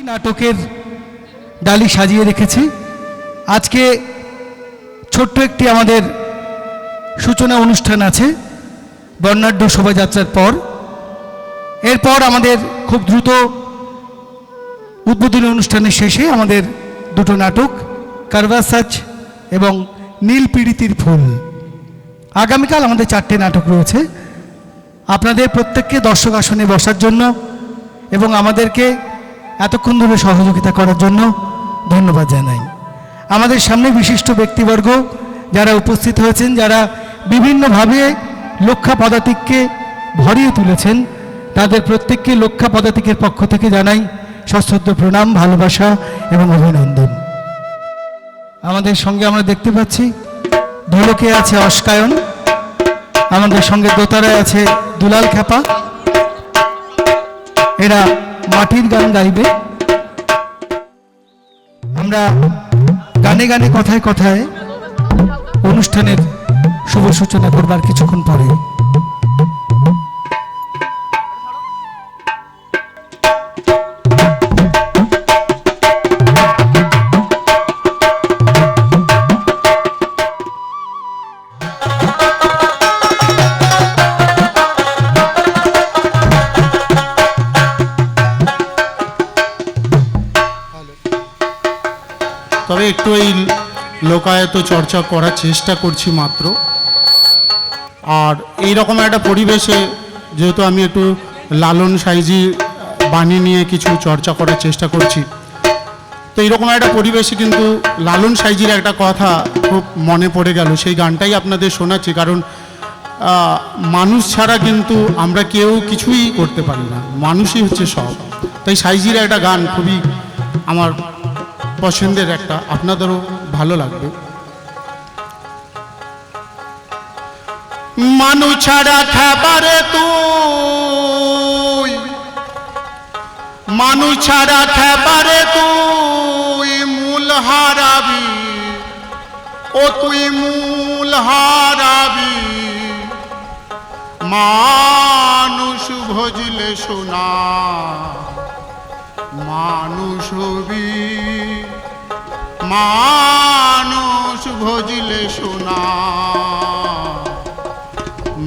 নাটকের ডালি সাজিয়ে রেখেছি। আজকে ছোট্ট একটি আমাদের সূচনা অনুষ্ঠান আছে বর্ণাঢ্য শোভাযাত্রার পর। এরপর আমাদের খুব দ্রুত উদ্বোধনী অনুষ্ঠানের শেষে আমাদের দুটো নাটক কারবা সাচ এবং নীল পীড়িতির ফুল। আগামীকাল আমাদের 4টে নাটক রয়েছে। আপনাদের প্রত্যেককে দর্শক আসনে বসার জন্য এবং আমাদেরকে এতক্ষণ ধরে সহযোগিতা করার জন্য ধন্যবাদ জানাই। আমাদের সামনে বিশিষ্ট ব্যক্তিবর্গ যারা উপস্থিত হয়েছেন, যারা বিভিন্নভাবে লক্ষা পদাতিককে ভরিয়ে তুলেছেন, তাদের প্রত্যেককে লক্ষা পদাতিকের পক্ষ থেকে জানাই সশ্রদ্ধ প্রণাম, ভালোবাসা এবং অভিনন্দন। আমাদের সঙ্গে আমরা দেখতে পাচ্ছি ঢোলকে আছে অস্কায়ন, আমাদের সঙ্গে দোতারায় আছে দুলাল খ্যাপা। এরা মাটির গান গাইবে। আমরা গানে গানে কথায় কথায় অনুষ্ঠানের শুভ সূচনা করবার কিছুক্ষণ পরে। তবে একটু এই লোকায়ত চর্চা করার চেষ্টা করছি মাত্র। আর এই রকম একটা পরিবেশে যেহেতু আমি একটু লালন সাইজি বাণী নিয়ে কিছু চর্চা করার চেষ্টা করছি, তো এইরকম একটা পরিবেশে কিন্তু লালন সাইজির একটা কথা খুব মনে পড়ে গেল। সেই গানটাই আপনাদের শোনাচ্ছি, কারণ মানুষ ছাড়া কিন্তু আমরা কেউ কিছুই করতে পারি না, মানুষই হচ্ছে সব। তাই সাইজির একটা গান খুবই আমার পছন্দের একটা, আপনাদেরও ভালো লাগবে। মানুষ ছাড়া খাবারে তুই, মানুষ ছাড়া খাবারে তুই মূল হারাবি, ও তুই মূল হারাবি। মানুষ ভজলে শোনা মানুষ হবি, মানুষ ভজলে শোনা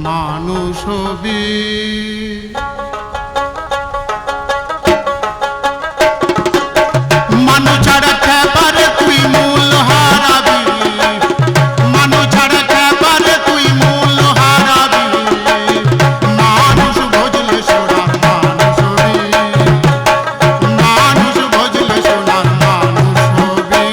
মানুষ হবি। মানুষ ছাড়া খাবারে তুই মূল হারাবি, মানুষ ছাড়া খাবারে তুই মূল হারাবি। মানুষ ভজলে সোনার মানুষ হবি, মানুষ ভজলে সোনার মানুষ হবি।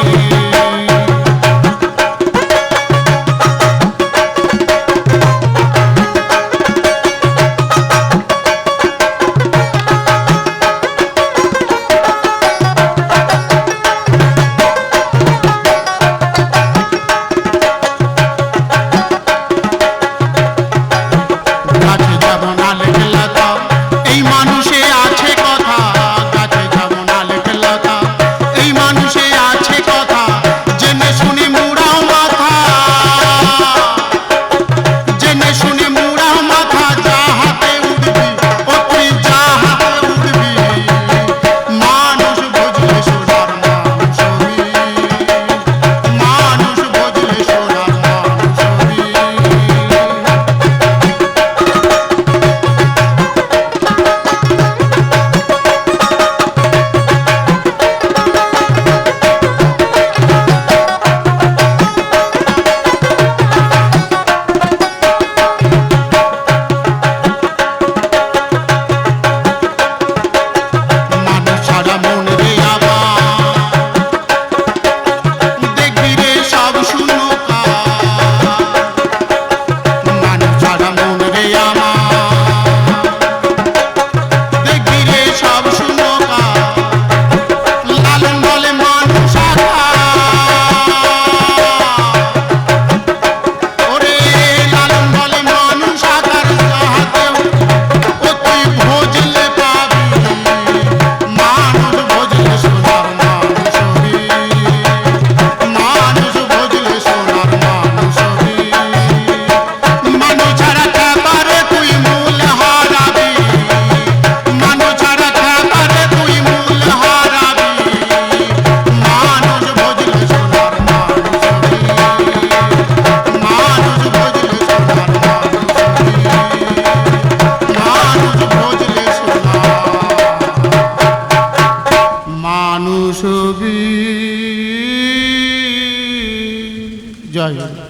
জয় গুরু।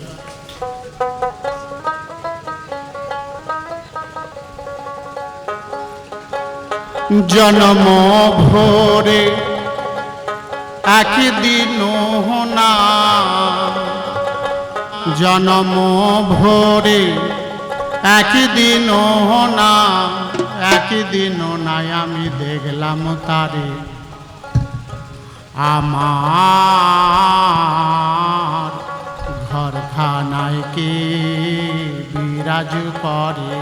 জন্ম ভোরে একদিন না, জন্ম ভোরে একদিন না, একদিন নাই আমি দেখলাম তারে আমার ঘরখানায় কে বিরাজ করে।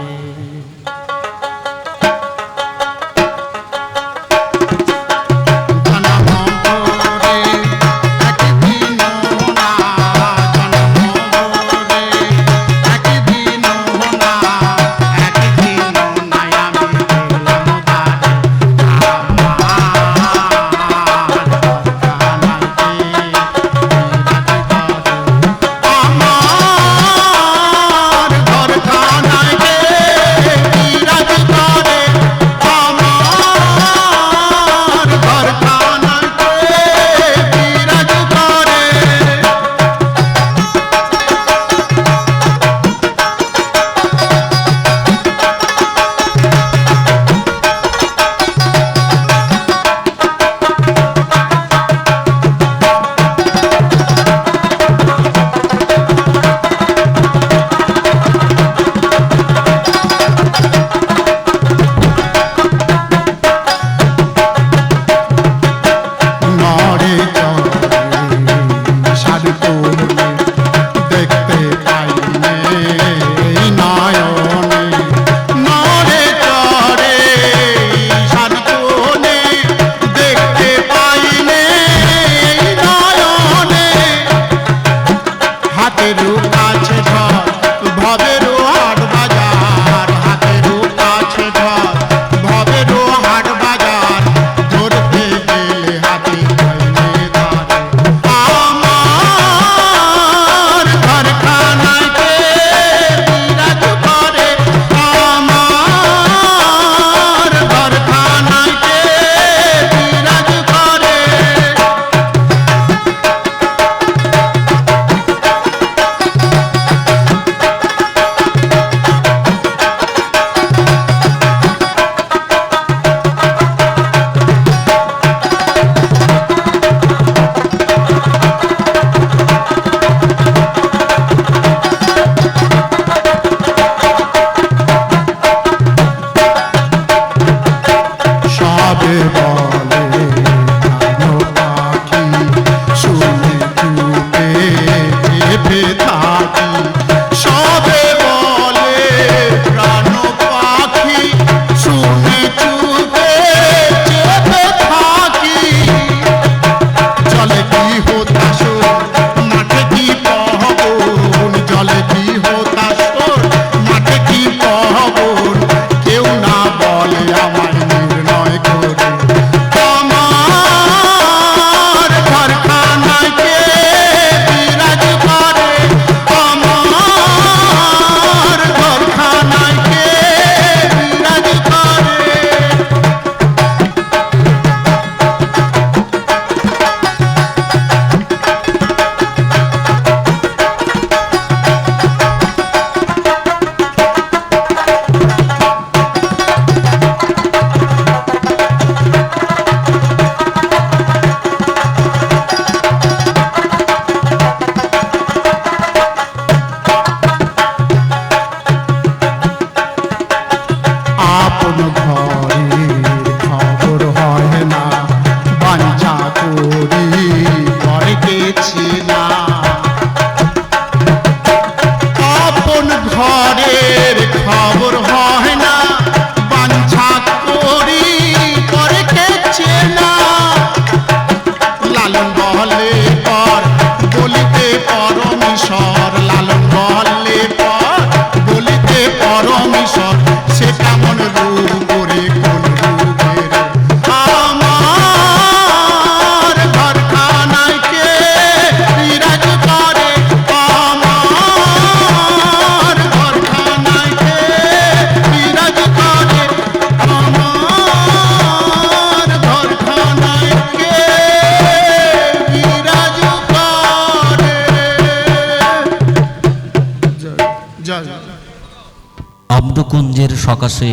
আম্রকুঞ্জের সকাশে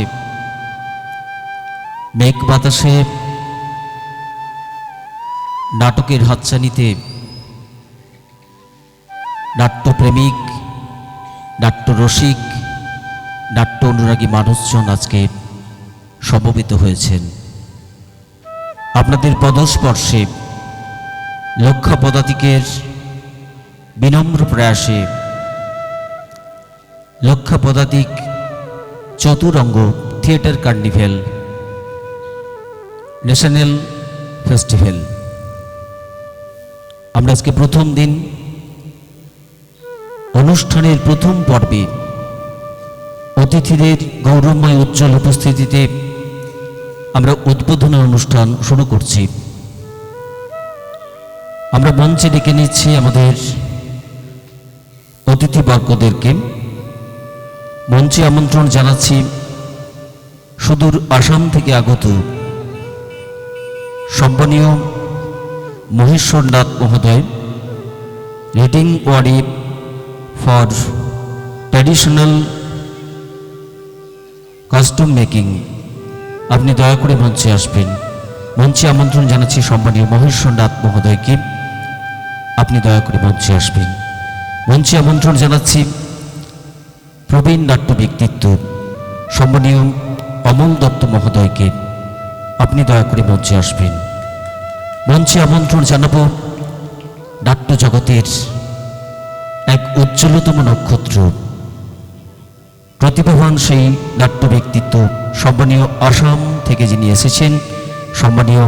মেঘ বাতাসে নাটকের হাতছানিতে নাট্যপ্রেমিক, নাট্যরসিক, নাট্য অনুরাগী মানুষজন আজকে সমবেত হয়েছেন। আপনাদের পদস্পর্শে লক্ষ্য পদাতিকের বিনম্র প্রয়াসে লক্ষ্য পদাতিক Chaturanga theatre carnival national festival, আমরা আজকে প্রথম দিন অনুষ্ঠানের প্রথম পর্বে অতিথিদের গৌরবময় উজ্জ্বল উপস্থিতিতে আমরা উদ্বোধনী অনুষ্ঠান শুরু করছি। আমরা মঞ্চে ডেকে নিচ্ছি আমাদের অতিথিবর্গদেরকে। মঞ্চে আমন্ত্রণ জানাচ্ছি সুদূর আসাম থেকে আগত সম্মানীয় মহেশ্বরনাথ মহোদয়, reading worthy for traditional custom making. আপনি দয়া করে মঞ্চে আসবেন। মঞ্চে আমন্ত্রণ জানাচ্ছি সম্মানীয় মহেশ্বরনাথ মহোদয়কে, আপনি দয়া করে মঞ্চে আসবেন। মঞ্চে আমন্ত্রণ জানাচ্ছি প্রবীণ নাট্য ব্যক্তিত্ব সম্মানীয় অমল দত্ত মহোদয়কে, আপনি দয়া করে মঞ্চে আসবেন। মঞ্চে আমন্ত্রণ জানাবো নাট্য জগতের এক উজ্জ্বলতম নক্ষত্র, প্রতিভাবান সেই নাট্য ব্যক্তিত্ব সম্মানীয় আসাম থেকে যিনি এসেছেন সম্মানীয়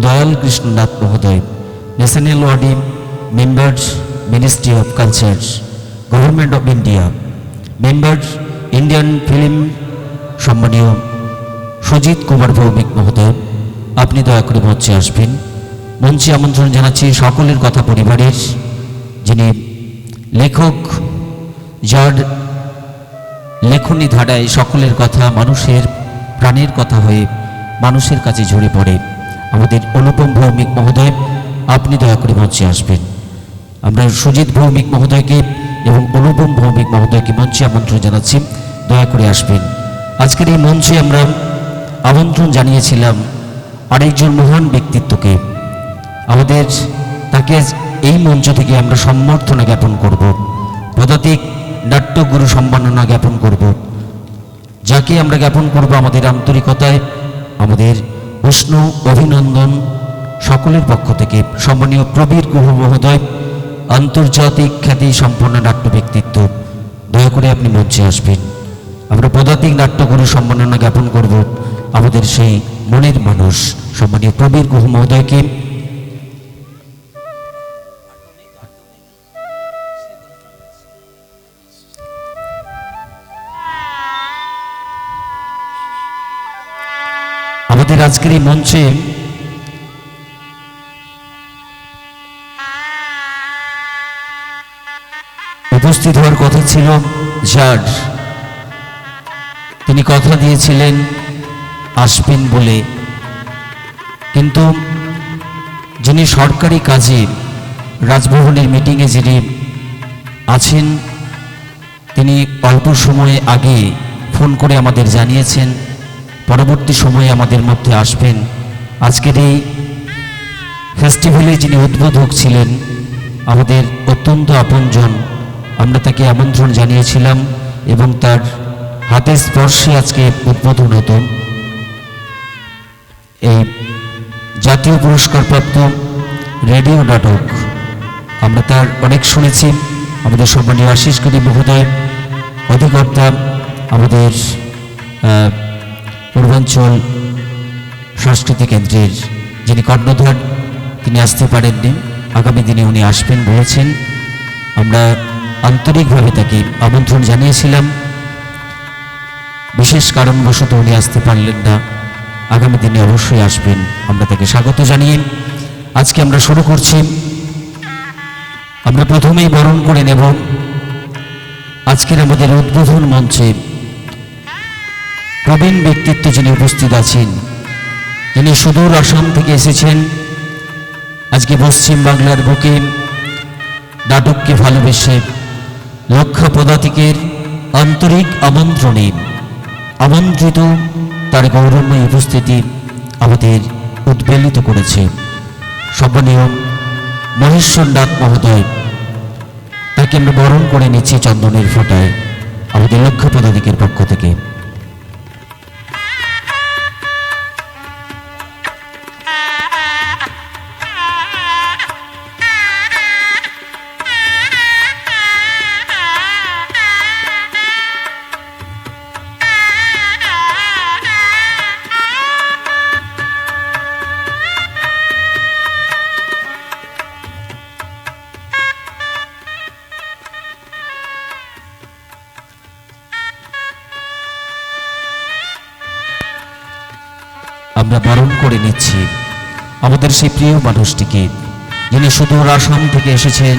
দয়াল কৃষ্ণনাথ মহোদয়, national worthy member, ministry of culture, government of India, member, Indian film সম্মানীয় সুজিত কুমার ভৌমিক মহোদয়, আপনি দয়া করে মঞ্চে আসবেন। মঞ্চে আমন্ত্রণ জানাচ্ছি সকলের কথা পরিবারের যিনি লেখক, যার লেখনী ধারায় সকলের কথা মানুষের প্রাণের কথা হয়ে মানুষের কাছে ঝরে পড়ে, আমাদের অনুপম ভৌমিক মহোদয়, আপনি দয়া করে মঞ্চে আসবেন। আমরা সুজিত ভৌমিক মহোদয়কে এবং অনুপম ভৌমিক মহোদয়কে মঞ্চে আমন্ত্রণ জানাচ্ছি, দয়া করে আসবেন। আজকের এই মঞ্চে আমরা আমন্ত্রণ জানিয়েছিলাম আরেকজন মহান ব্যক্তিত্বকে, আমাদের তাকে এই মঞ্চ থেকে আমরা সম্বর্ধনা জ্ঞাপন করব, পদাতিক নাট্যগুরু সম্মাননা জ্ঞাপন করব, যাকে আমরা জ্ঞাপন করব আমাদের আন্তরিকতায়, আমাদের উষ্ণ অভিনন্দন সকলের পক্ষ থেকে। সম্মানীয় প্রবীর গুহ মহোদয়, আন্তর্জাতিক খ্যাতি সম্পন্ন নাট্য ব্যক্তিত্ব, দয়া করে আপনি মঞ্চে আসবেন। আমরা পদাতিক নাট্যগুরু সম্মাননা জ্ঞাপন করব আমাদের সেই মনের মানুষ সম্মানীয় প্রবীর গুহ মহোদয়কে। আমাদের আজকের এই মঞ্চে উপস্থিত হওয়ার কথা ছিল জাজ, তিনি কথা দিয়েছিলেন আসবেন বলে, কিন্তু যিনি সরকারি কাজে রাজভবনের মিটিংয়ে যিনি আছেন তিনি অল্প সময় আগে ফোন করে আমাদের জানিয়েছেন পরবর্তী সময়ে আমাদের মধ্যে আসবেন। আজকের এই ফেস্টিভ্যালে যিনি উদ্বোধক ছিলেন আমাদের অত্যন্ত আপনজন, আমরা তাকে আমন্ত্রণ জানিয়েছিলাম এবং তার হাতের স্পর্শে আজকে উদ্বোধন হতো। এই জাতীয় পুরস্কারপ্রাপ্ত রেডিও নাটক আমরা তার অনেক শুনেছি। আমাদের সম্মানীয় আশিস গিরি মহোদয়, অধিকর্তা আমাদের পূর্বাঞ্চল সংস্কৃতি কেন্দ্রের যিনি কর্ণধার, তিনি আসতে পারেননি, আগামী দিনে উনি আসবেন বলেছেন। আমরা আন্তরিকভাবে তাকে আমন্ত্রণ জানিয়েছিলাম, বিশেষ কারণবশত উনি আসতে পারলেন না, আগামী দিনে অবশ্যই আসবেন। আমরা তাকে স্বাগত জানিয়ে আজকে আমরা শুরু করছি। আমরা প্রথমেই বরণ করে নেব আজকের আমাদের উদ্বোধন মঞ্চে প্রবীণ ব্যক্তিত্ব যিনি উপস্থিত আছেন, যিনি সুদূর আসাম থেকে এসেছেন, আজকে পশ্চিম বাংলার বুকে নাটককে ভালোবেসে লক্ষ্য পদাতিকের আন্তরিক আমন্ত্রণে আমন্ত্রিত তার গৌরবময় উপস্থিতি আমাদের উদ্বেলিত করেছে। সম্মানীয় মহেশ্বরনাথ মহোদয়, তাকে আমরা বরণ করে নিচ্ছি চন্দনের ফোঁটায় আমাদের লক্ষ্য পদাধিকের পক্ষ থেকে। আমরা বরণ করে নিচ্ছি আমাদের সেই প্রিয় মানুষটিকে, যিনি সুদূর আসাম থেকে এসেছেন।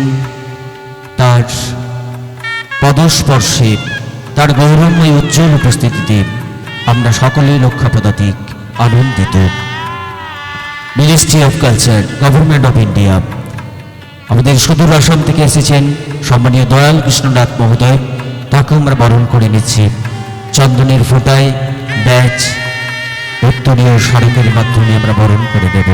তার পদস্পর্শে, তার গৌরবময় উজ্জ্বল উপস্থিতিতে আমরা সকলেই লক্ষ্যপদাতিক আনন্দিত। Ministry of culture, government of India, আমাদের সুদূর আসাম থেকে এসেছেন সম্মানীয় দয়াল কৃষ্ণনাথ মহোদয়, তাকে আমরা বরণ করে নিচ্ছি চন্দনের ফোঁটায়, ব্যাচ, উত্তরীয় স্মারকের মাধ্যমে আমরা বরণ করে দেব।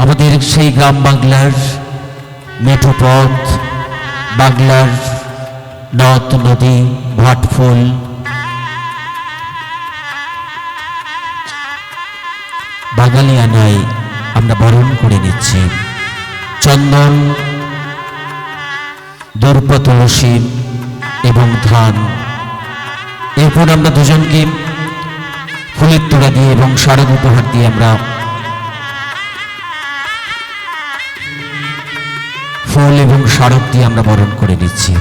আমাদের সেই গ্রাম বাংলার মেঠো পথ, বাংলার নদ নদী, ভাটফুল, বাঙালিয়ানায় আমরা বরণ করে নিচ্ছি চন্দন, দর্প, তুলসী এবং ধান। এরপর আমরা দুজনকে ফুলের তোড়া দিয়ে এবং স্মারক উপহার দিয়ে আমরা ফুল এবং স্মারক দিয়ে আমরা বরণ করে নিচ্ছি।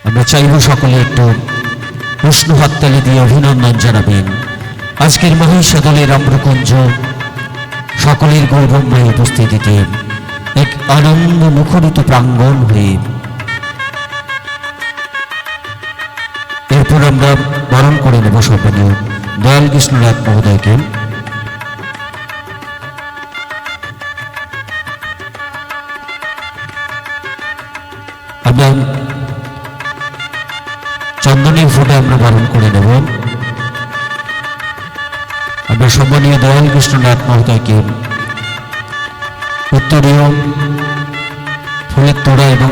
আমরা চাইব সকলে একটু উষ্ণ হাততালি দিয়ে অভিনন্দন জানাবেন আজকের মহিষাদলের আম্রকুঞ্জ সকলের গৌরবময় উপস্থিতিতে এক আনন্দ মুখরিত প্রাঙ্গণ হয়ে। এরপর আমরা বরণ করে নেব সম্মানীয় দয়াল কৃষ্ণনাথ মহোদয়কে। আমরা চন্দনের ফোঁটা আমরা বরণ করে নেব। আমরা সম্মানীয় দয়াল কৃষ্ণনাথ মহোদয়কে উত্তরীয় ফুলের তোড়া এবং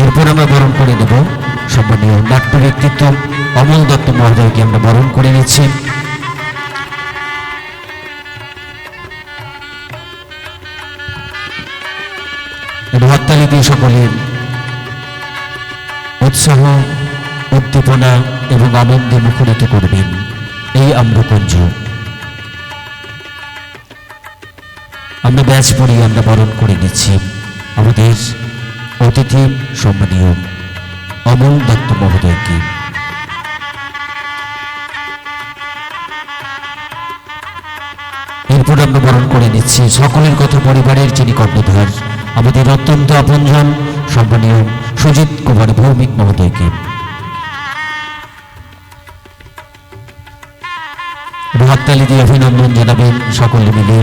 এরপর আমরা বরণ করে নেব সম্মানীয় নাট্য ব্যক্তিত্ব অমল দত্ত মহোদয়কে আমরা বরণ করে নিচ্ছি। হাততালি দিয়ে সকলে উৎসাহ, উদ্দীপনা এবং আনন্দে মুখরিত করবেন এই আম্রকুঞ্জ। আমরা ব্যাচ পরিয়ে আমরা বরণ করে নিচ্ছি আমাদের অতিথি সম্মানীয় অমল দত্ত মহোদয়কে। এরপর আমরা বরণ করে নিচ্ছি সকলের কথা পরিবারের যিনি কর্ণধার, আমাদের অত্যন্ত আপনজন সম্মানীয় সুজিত কুমার ভৌমিক মহোদয়কে। হাততালি দিয়ে অভিনন্দন জানাবেন সকলে মিলে।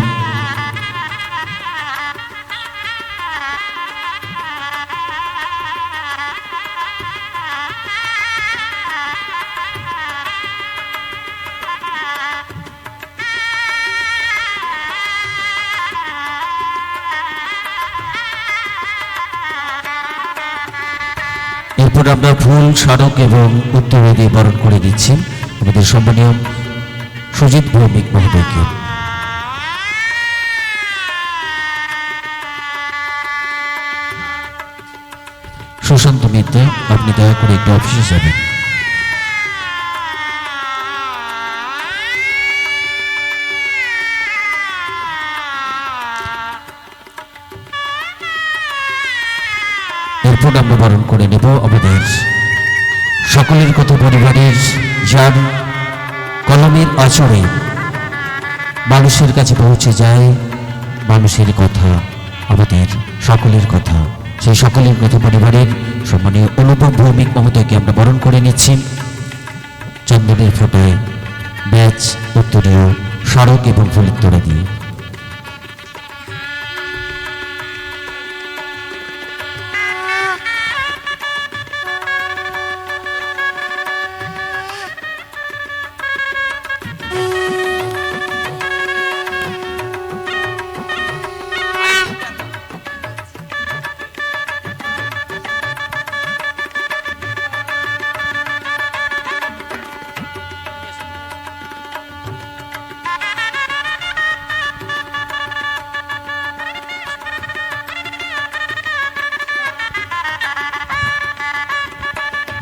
এরপর আমরা ফুল, স্মারক এবং উত্তরীয় দিয়ে বরণ করে দিচ্ছি আমাদের সম্মানীয় সুজিত ভৌমিক মহোদয়কে। সুশান্ত মিত্র, আপনি দয়া করে একটু অফিসে যাবেন। এরপর আমরা বরণ করে নেব আমাদের সকলের কথা পরিবারের, যার কলমের আচরে মানুষের কাছে পৌঁছে যায় মানুষের কথা, আমাদের সকলের কথা, সেই সকলের কথা পরিবারের সম্মানীয় অনুপম ভৌমিক মহোদয়কে আমরা বরণ করে নিচ্ছি চন্দনের ফোঁটায় ব্যাচ উত্তরীয় স্মারক এবং ফুলের তোড়া দিয়ে।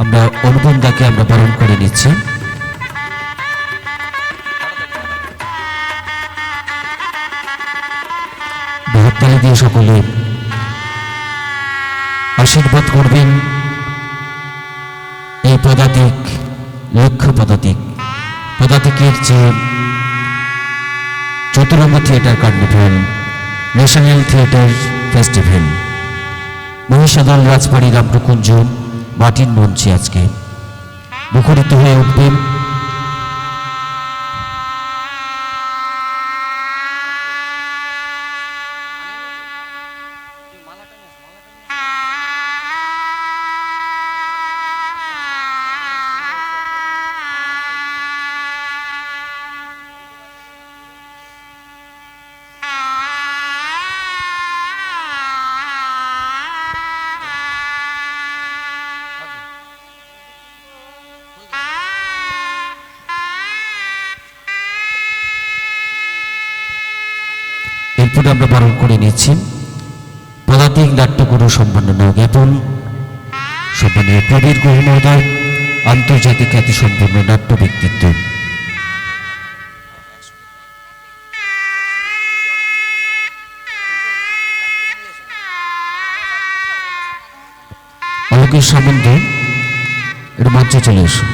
আমরা অনুপমদাকে আমরা বরণ করে নিচ্ছি। হাততালি দিয়ে সকলে আশীর্বাদ করবেন এই পদাতিক, লক্ষ্য পদাতিকের যে Chaturanga theatre carnival, national theatre festival, Mahishadal Rajbari রামপ্রকুঞ্জ মাটির মঞ্চে আজকে মুখরিত হয়ে উঠবেন। এরপরে আমরা পালন করে নিচ্ছি পদাতিক নাট্যগুরু সম্মাননা জ্ঞাপন। সম্মানীয় প্রবীর গুহ মহোদয়, আন্তর্জাতিক খ্যাতিসম্পন্ন নাট্য ব্যক্তিত্ব। অলোকের সম্বন্ধ এটা মঞ্চে চলে এসো।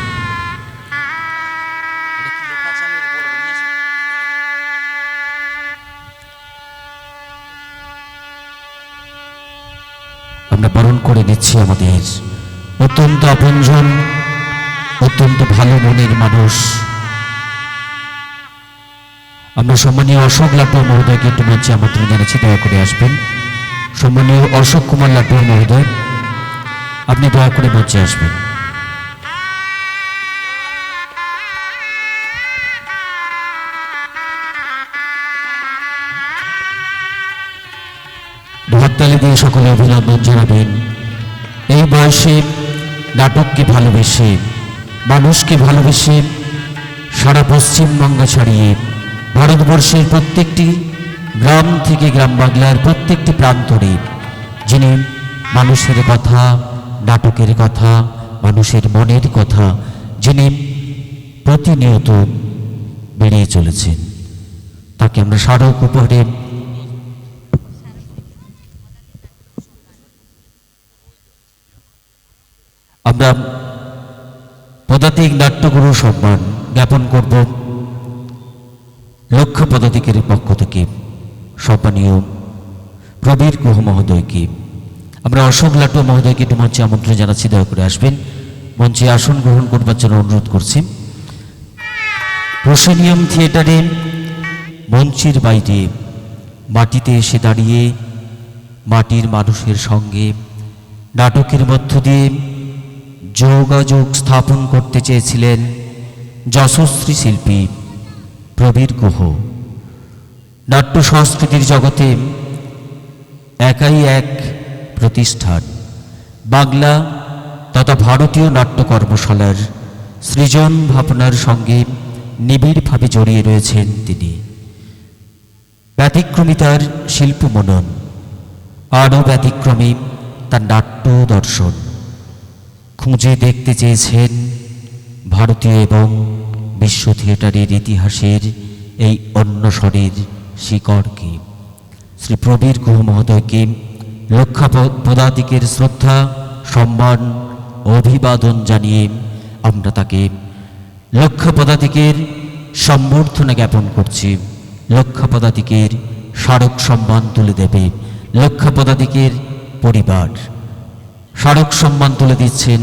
আমরা বরণ করে নিচ্ছি আমাদের অত্যন্ত আপনজন, অত্যন্ত ভালো মনের মানুষ। আমরা সম্মানীয় অশোক লাটুয়া মহোদয়কে একটু মঞ্চে আমন্ত্রণ জানাচ্ছি, দয়া করে আসবেন। সম্মানীয় অশোক কুমার লাটুয়া মহোদয়, আপনি দয়া করে মঞ্চে আসবেন। হাততালি দিয়ে সকলে অভিনন্দন জানাবেন। এই বয়সে নাটককে ভালোবেসে, মানুষকে ভালোবেসে সারা পশ্চিমবঙ্গ ছাড়িয়ে ভারতবর্ষের প্রত্যেকটি গ্রাম থেকে গ্রাম বাংলার প্রত্যেকটি প্রান্তরে যিনি মানুষের কথা, নাটকের কথা, মানুষের মনের কথা যিনি প্রতিনিয়ত বেরিয়ে চলেছেন, তাকে আমরা স্মারক উপহারে আমরা পদাতিক নাট্যগুরু সম্মান জ্ঞাপন করব। লক্ষ্য পদাতিকের পক্ষ থেকে সম্মানীয় প্রবীর গুহ মহোদয়কে আমরা অশোক লাটুয়া মহোদয়কে একটু মঞ্চে আমন্ত্রণ জানাচ্ছি, দয়া করে আসবেন। মঞ্চে আসন গ্রহণ করবার জন্য অনুরোধ করছি। প্রসেনিয়াম থিয়েটারে মঞ্চের বাইরে মাটিতে এসে দাঁড়িয়ে মাটির মানুষের সঙ্গে নাটকের মধ্য দিয়ে যোগাযোগ স্থাপন করতে চেয়েছিলেন যশস্বী শিল্পী প্রবীর গুহ। নাট্য সংস্কৃতির জগতে একাই এক প্রতিষ্ঠান, বাংলা তথা ভারতীয় নাট্য কর্মশালার সৃজন ভাবনার সঙ্গে নিবিড়ভাবে জড়িয়ে রয়েছেন তিনি। ব্যতিক্রমী তার শিল্প মনন, আরও ব্যতিক্রমী তার নাট্য দর্শন। খুঁজে দেখতে চেয়েছেন ভারতীয় এবং বিশ্ব থিয়েটারের ইতিহাসের এই অন্বসরের শিকড়কে। শ্রী প্রবীর গুহ মহোদয়কে লক্ষ্য পদাতিকের শ্রদ্ধা, সম্মান, অভিবাদন জানিয়ে আমরা তাকে লক্ষ্য পদাতিকের সম্বর্ধনা জ্ঞাপন করছি। লক্ষ্য পদাতিকের স্মারক সম্মান তুলে দেবে লক্ষ্য পদাতিকের পরিবার। স্মারক সম্মান তুলে দিচ্ছেন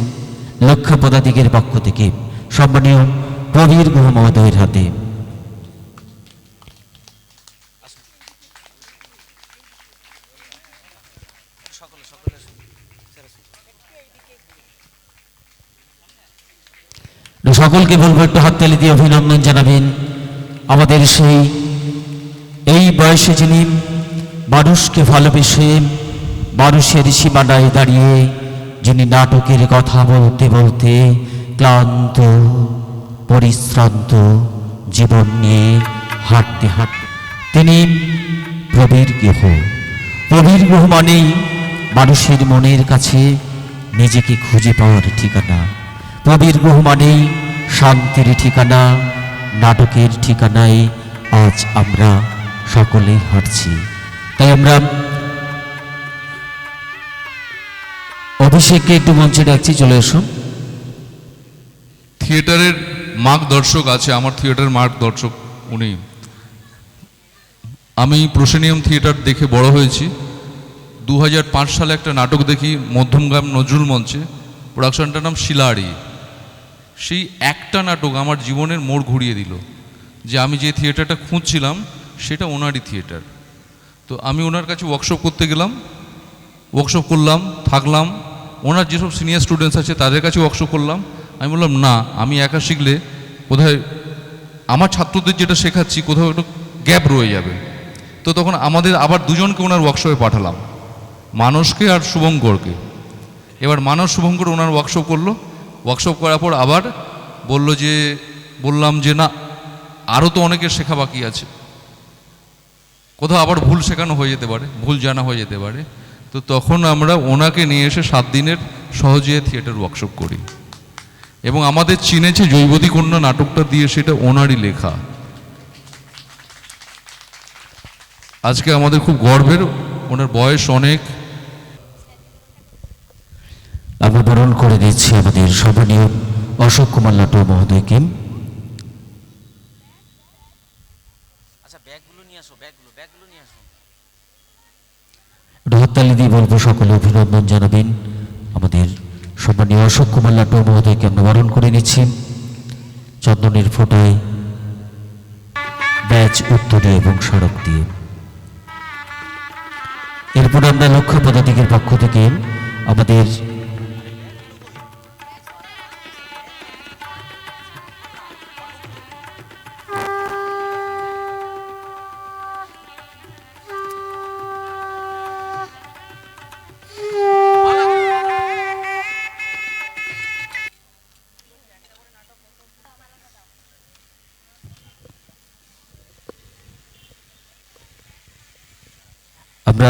লক্ষ্য পদাতিকের পক্ষ থেকে সম্মানীয় প্রবীর গুহ মহোদয়ের হাতে। সকলকে বলবো একটু হাততালি দিয়ে অভিনন্দন জানাবেন আমাদের সেই এই বয়সে যিনি মানুষকে ভালোবেসে মানুষের সীমানায় দাঁড়িয়ে যিনি নাটকের কথা বলতে বলতে ক্লান্ত পরিশ্রান্ত জীবন নিয়ে হাঁটতে হাঁটতে তিনি প্রবীর গুহ। প্রবীর গুহ মানেই মানুষের মনের কাছে নিজেকে খুঁজে পাওয়ার ঠিকানা। প্রবীর গুহ মানেই শান্তির ঠিকানা। নাটকের ঠিকানায় আজ আমরা সকলেই হাঁটছি। তাই আমরা অভিষেককে একটু মঞ্চে ডাকছি, চলে আসুন। থিয়েটারের মার্গদর্শক আছে, আমার থিয়েটারের মার্গদর্শক উনি। আমি প্রসেনিয়াম থিয়েটার দেখে বড় হয়েছি। 2005 সালে একটা নাটক দেখি মধ্যমগ্রাম নজরুল মঞ্চে, প্রোডাকশনটার নাম শিলাড়ি। সেই একটা নাটক আমার জীবনের মোড় ঘুরিয়ে দিল, যে আমি যে থিয়েটারটা খুঁজছিলাম সেটা ওনারই থিয়েটার। তো আমি ওনার কাছে ওয়ার্কশপ করতে গেলাম, ওয়ার্কশপ করলাম, থাকলাম। ওনার যেসব সিনিয়র স্টুডেন্টস আছে তাদের কাছে ওয়ার্কশপ করলাম। আমি বললাম না, আমি একা শিখলে কোথায় আমার ছাত্রদের যেটা শেখাচ্ছি কোথাও একটু গ্যাপ রয়ে যাবে। তো তখন আমাদের আবার দুজনকে ওনার ওয়ার্কশপে পাঠালাম, মানসকে আর শুভঙ্করকে। এবার মানস শুভঙ্কর ওনার ওয়ার্কশপ করলো। ওয়ার্কশপ করার পর আবার বললাম যে না, আরও তো অনেকের শেখা বাকি আছে, কোথাও আবার ভুল শেখানো হয়ে যেতে পারে, ভুল জানা হয়ে যেতে পারে। তো তখন আমরা ওনাকে নিয়ে এসে 7 দিনের সহজে থিয়েটার ওয়ার্কশপ করি। এবং আমাদের চিনেছে জৈবতী কন্যা নাটকটা দিয়ে, সেটা ওনারই লেখা। আজকে আমাদের খুব গর্বের, ওনার বয়স অনেক। আমরা বরণ করে দিচ্ছি আমাদের সম্মানীয় অশোক কুমার লাটু মহোদয়কে। হাততালি দিয়ে বলবো সকলে অভিনন্দন জানাবেন আমাদের সম্মানীয় অশোক কুমার লাটু মহোদয়কে। আমরা বরণ করে নিচ্ছি চন্দনের ফোঁটায়, ব্যাচ উত্তরে এবং স্মারক দিয়ে। এরপরে আমরা লক্ষ্য পদাতিকের পক্ষ থেকে আমাদের আমরা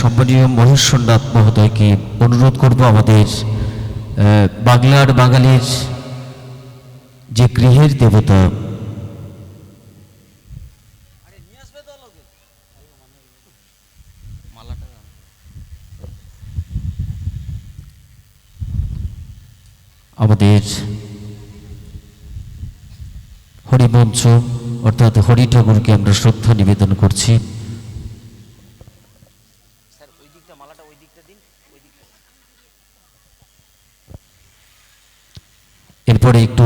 সম্মানীয় মহেশ্বরনাথ মহোদয়কে অনুরোধ করব আমাদের বাংলার বাঙালির যে গৃহের দেবতা আমাদের হরিমঞ্চ অর্থাৎ হরি ঠাকুরকে আমরা শ্রদ্ধা নিবেদন করছি। এরপরে একটু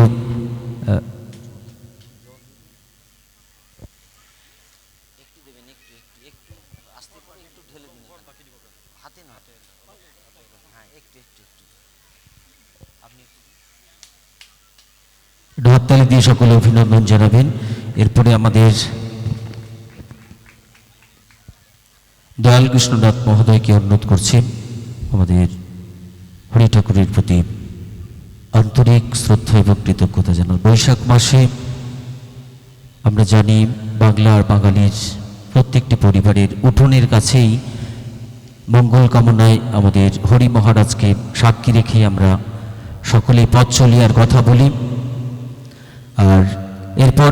হাততালি দিয়ে সকলে অভিনন্দন জানাবেন। এরপরে আমাদের দয়াল কৃষ্ণনাথ মহোদয়কে অনুরোধ করছি আমাদের হরি ঠাকুরের প্রতি আন্তরিক শ্রদ্ধা এবং কৃতজ্ঞতা জানান। বৈশাখ মাসে আমরা জানি বাংলার বাঙালির প্রত্যেকটি পরিবারের উঠোনের কাছেই মঙ্গল কামনায় আমাদের হরি মহারাজকে সাক্ষী রেখে আমরা সকলেই পথ চলি আর কথা বলি। আর এরপর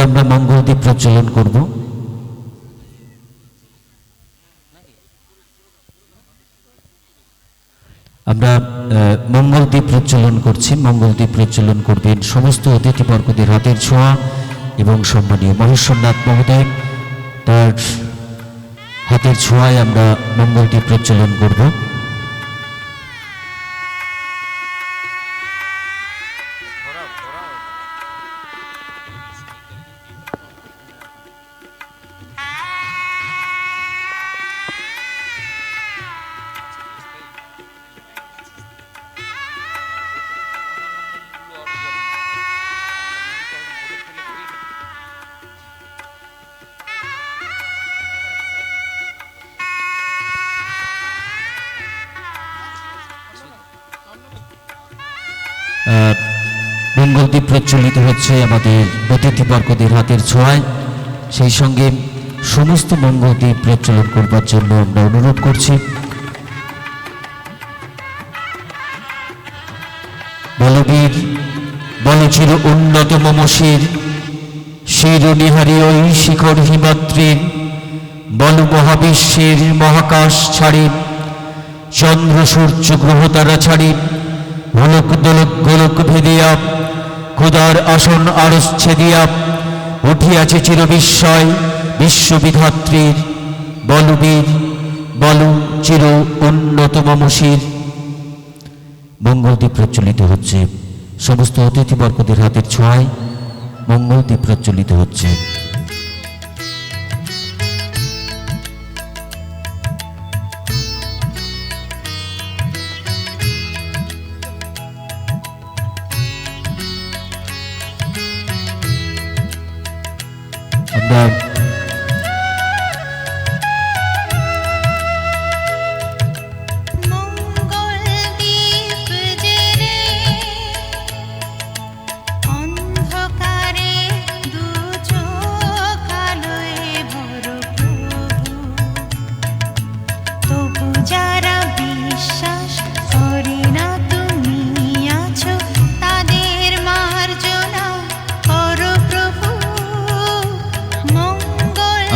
আমরা মঙ্গলদ্বীপ প্রজ্বলন করব। আমরা মঙ্গলদ্বীপ প্রজ্বলন করছি। মঙ্গলদ্বীপ প্রজ্বলন করবেন সমস্ত অতিথিবর্গদের হাতের ছোঁয়া এবং সম্মানীয় মহেশ্বরনাথ মহোদয়, তার হাতের ছোঁয়ায় আমরা মঙ্গলদ্বীপ প্রজ্বলন করব। মঙ্গলদ্বীপ প্রজ্বলিত হচ্ছে আমাদের অতিথিবর্গদের হাতের ছোঁয়ায়। সেই সঙ্গে সমস্ত মঙ্গলদ্বীপ প্রজ্বলন করবার জন্য আমরা অনুরোধ করছি। বলবীর বলচির উন্নত মমশির শির নিহারি ওই শিখর হিমাদ্রির বল মহাবিশ্বের মহাকাশ ছাড়ি চন্দ্র সূর্য গ্রহ তারা ছাড়ি গোলক দোলক গোলক ভেদিয়া খুদার আসন আরস ছেদিয়া উঠিয়াছে চির বিস্ময় বিশ্ববিধাত্রীর বলবীর বল চির উন্নত মমশির। মঙ্গলদ্বীপ প্রজ্বলিত হচ্ছে সমস্ত অতিথিবর্গদের হাতের ছোঁয়ায় মঙ্গলদ্বীপ প্রজ্বলিত হচ্ছে।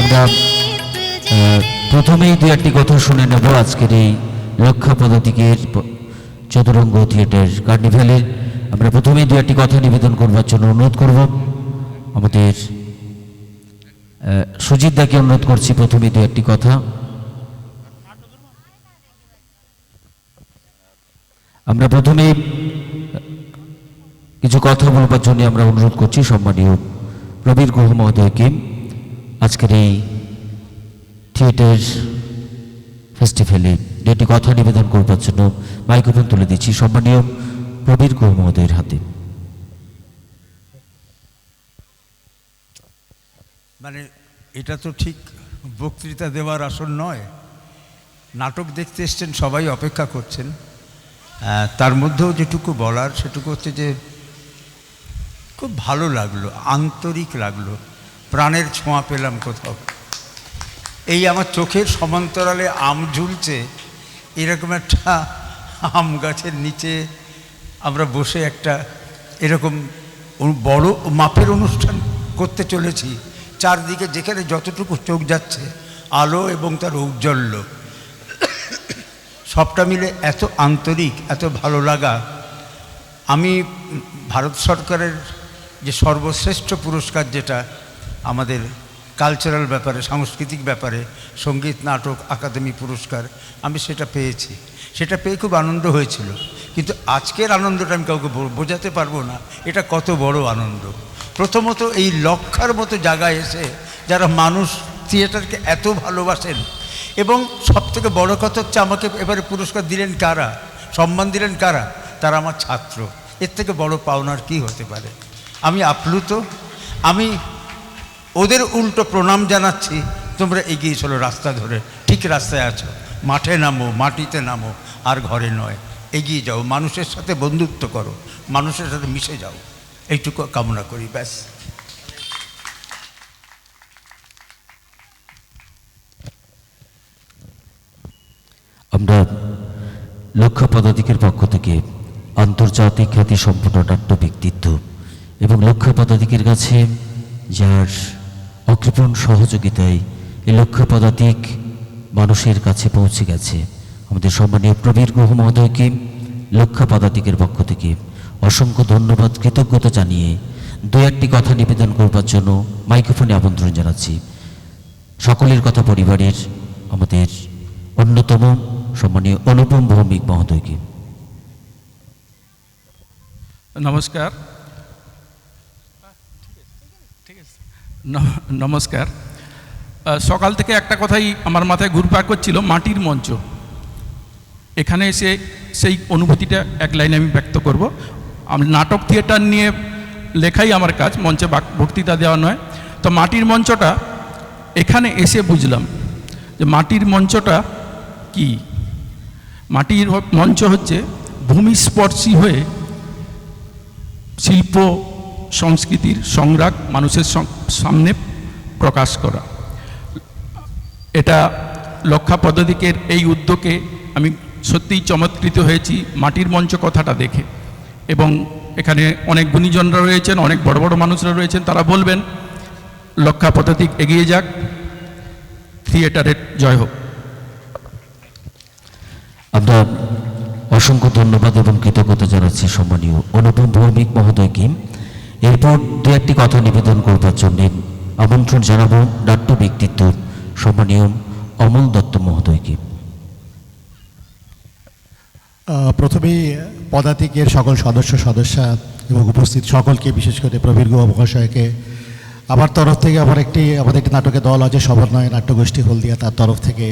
আমরা প্রথমেই দু একটি কথা শুনে নেব আজকের এই রক্ষা পদাতিকের চতুরঙ্গ থিয়েটার কার্নিভ্যালের। আমরা প্রথমেই দু একটি কথা নিবেদন করবার জন্য অনুরোধ করব। আমাদের সুজিত দাকে অনুরোধ করছি প্রথমেই দু একটি কথা। আমরা প্রথমে কিছু কথা বলবার জন্য আমরা অনুরোধ করছি সম্মানীয় প্রবীর গুহ মহোদয়কে আজকের এই থিয়েটার ফেস্টিভ্যালে দুটি কথা নিবেদন করবার জন্য মাইক্রোফোন তুলে দিচ্ছি সম্মানীয় প্রবীর গুহ মহোদয়ের হাতে। মানে এটা তো ঠিক বক্তৃতা দেওয়ার আসন নয়, নাটক দেখতে এসছেন, সবাই অপেক্ষা করছেন। তার মধ্যেও যেটুকু বলার সেটুকু হচ্ছে যে খুব ভালো লাগলো, আন্তরিক লাগলো, প্রাণের ছোঁয়া পেলাম কোথাও। এই আমার চোখের সমান্তরালে আম ঝুলছে, এরকম একটা আম গাছের নিচে আমরা বসে একটা এরকম বড় মাপের অনুষ্ঠান করতে চলেছি। চারদিকে যেখানে যতটুকু চোখ যাচ্ছে আলো এবং তার ঔজ্জ্বল্য, সবটা মিলে এত আন্তরিক, এত ভালো লাগা। আমি ভারত সরকারের যে সর্বশ্রেষ্ঠ পুরস্কার, যেটা আমাদের কালচারাল ব্যাপারে, সাংস্কৃতিক ব্যাপারে, সঙ্গীত নাটক আকাদেমি পুরস্কার, আমি সেটা পেয়েছি। সেটা পেয়ে খুব আনন্দ হয়েছিল। কিন্তু আজকের আনন্দটা আমি কাউকে বোঝাতে পারবো না, এটা কত বড় আনন্দ। প্রথমত এই লক্ষার মতো জায়গায় এসে যারা মানুষ থিয়েটারকে এত ভালোবাসেন, এবং সবথেকে বড় কথা হচ্ছে আমাকে এবারে পুরস্কার দিলেন কারা, সম্মান দিলেন কারা, তারা আমার ছাত্র। এর থেকে বড় পাওনার কি হতে পারে? আমি আপ্লুত। আমি ওদের উল্টো প্রণাম জানাচ্ছি, তোমরা এগিয়ে চলো রাস্তা ধরে, ঠিক রাস্তায় আছো, মাঠে নামো, মাটিতে নামো, আর ঘরে নয়। এগিয়ে যাও, মানুষের সাথে বন্ধুত্ব করো, মানুষের সাথে মিশে যাও, এইটুকু কামনা করি, ব্যাস। আমরা লক্ষ্য পদাতিকের পক্ষ থেকে আন্তর্জাতিক খ্যাতিসম্পন্ন নাট্য ব্যক্তিত্ব এবং লক্ষ্য পদাতিকের কাছে যার অকৃপণ সহযোগিতায় এই লক্ষ্য পদাতিক মানুষের কাছে পৌঁছে গেছে, আমাদের সম্মানীয় প্রবীর গুহ মহোদয়কে লক্ষা পদাতিকের পক্ষ থেকে অসংখ্য ধন্যবাদ কৃতজ্ঞতা জানিয়ে দু একটি কথা নিবেদন করবার জন্য মাইক্রোফোনে আমন্ত্রণ জানাচ্ছি সকলের কথা পরিবারের আমাদের অন্যতম সম্মানীয় অনুপম ভৌমিক মহোদয়কে। নমস্কার। নমস্কার। সকাল থেকে একটা কথাই আমার মাথায় ঘুরপাক করছিল, মাটির মঞ্চ। এখানে এসে সেই অনুভূতিটা এক লাইনে আমি ব্যক্ত করব। আমি নাটক থিয়েটার নিয়ে লেখাই আমার কাজ, মঞ্চে বক্তৃতা দেওয়া নয়। তো মাটির মঞ্চটা এখানে এসে বুঝলাম যে মাটির মঞ্চটা কি। মাটির মঞ্চ হচ্ছে ভূমিস্পর্শী হয়ে শিল্প সংস্কৃতির সংগ্রাম মানুষের সামনে প্রকাশ করা। এটা লক্ষা পদাতিকের এই উদ্যোগে আমি সত্যিই চমৎকৃত হয়েছি মাটির মঞ্চ কথাটা দেখে। এবং এখানে অনেক গুণীজনরা রয়েছেন, অনেক বড় বড় মানুষরা রয়েছেন, তারা বলবেন লক্ষা পদাতিক এগিয়ে যাক, থিয়েটারের জয় হোক। আমরা অসংখ্য ধন্যবাদ এবং কৃতজ্ঞতা জানাচ্ছি সম্মানীয় অনুপম ভৌমিক মহোদয়কে। এরপর দু একটি কথা নিবেদন করবার জন্য আমন্ত্রণ জানাবো নাট্য ব্যক্তিত্ব সম্মানীয় অমল দত্ত মহোদয়কে। প্রথমেই পদাতিকের সকল সদস্যা এবং উপস্থিত সকলকে, বিশেষ করে প্রবীর গুহ মহাশয়কে আমার তরফ থেকে, আমাদের একটি নাটকের দল আছে সমন্বয় নাট্যগোষ্ঠী হলদিয়া, তার তরফ থেকে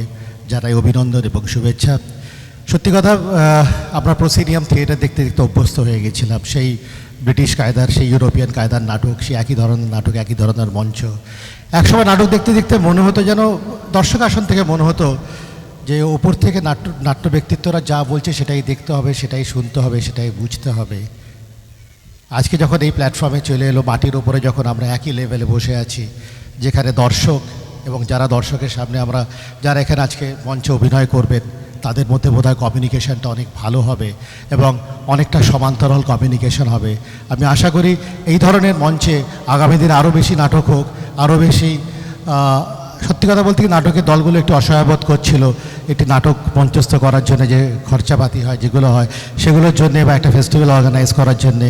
জানাই অভিনন্দন এবং শুভেচ্ছা। সত্যি কথা, আমরা প্রসিডিয়াম থিয়েটার দেখতে দেখতে অভ্যস্ত হয়ে গেছিলাম। সেই ব্রিটিশ কায়দার, সেই ইউরোপিয়ান কায়দার নাটক, সেই একই ধরনের নাটক, একই ধরনের মঞ্চ। একসময় নাটক দেখতে দেখতে মনে হতো যেন দর্শক আসন থেকে মনে হতো যে ওপর থেকে নাট্য ব্যক্তিত্বরা যা বলছে সেটাই দেখতে হবে, সেটাই শুনতে হবে, সেটাই বুঝতে হবে। আজকে যখন এই প্ল্যাটফর্মে চলে এলো, মাটির ওপরে যখন আমরা একই লেভেলে বসে আছি, যেখানে দর্শক এবং যারা দর্শকের সামনে যারা এখানে আজকে মঞ্চে অভিনয় করবেন, তাদের মধ্যে বোধহয় কমিউনিকেশনটা অনেক ভালো হবে এবং অনেকটা সমান্তরাল কমিউনিকেশন হবে। আমি আশা করি এই ধরনের মঞ্চে আগামী দিনে আরও বেশি নাটক হোক, আরও বেশি। সত্যি কথা বলতে কি, নাটকের দলগুলো একটু অসহায়বোধ করছিল একটি নাটক মঞ্চস্থ করার জন্য যে খরচাপাতি হয়, যেগুলো হয় সেগুলোর জন্যে, বা একটা ফেস্টিভ্যাল অর্গানাইজ করার জন্যে।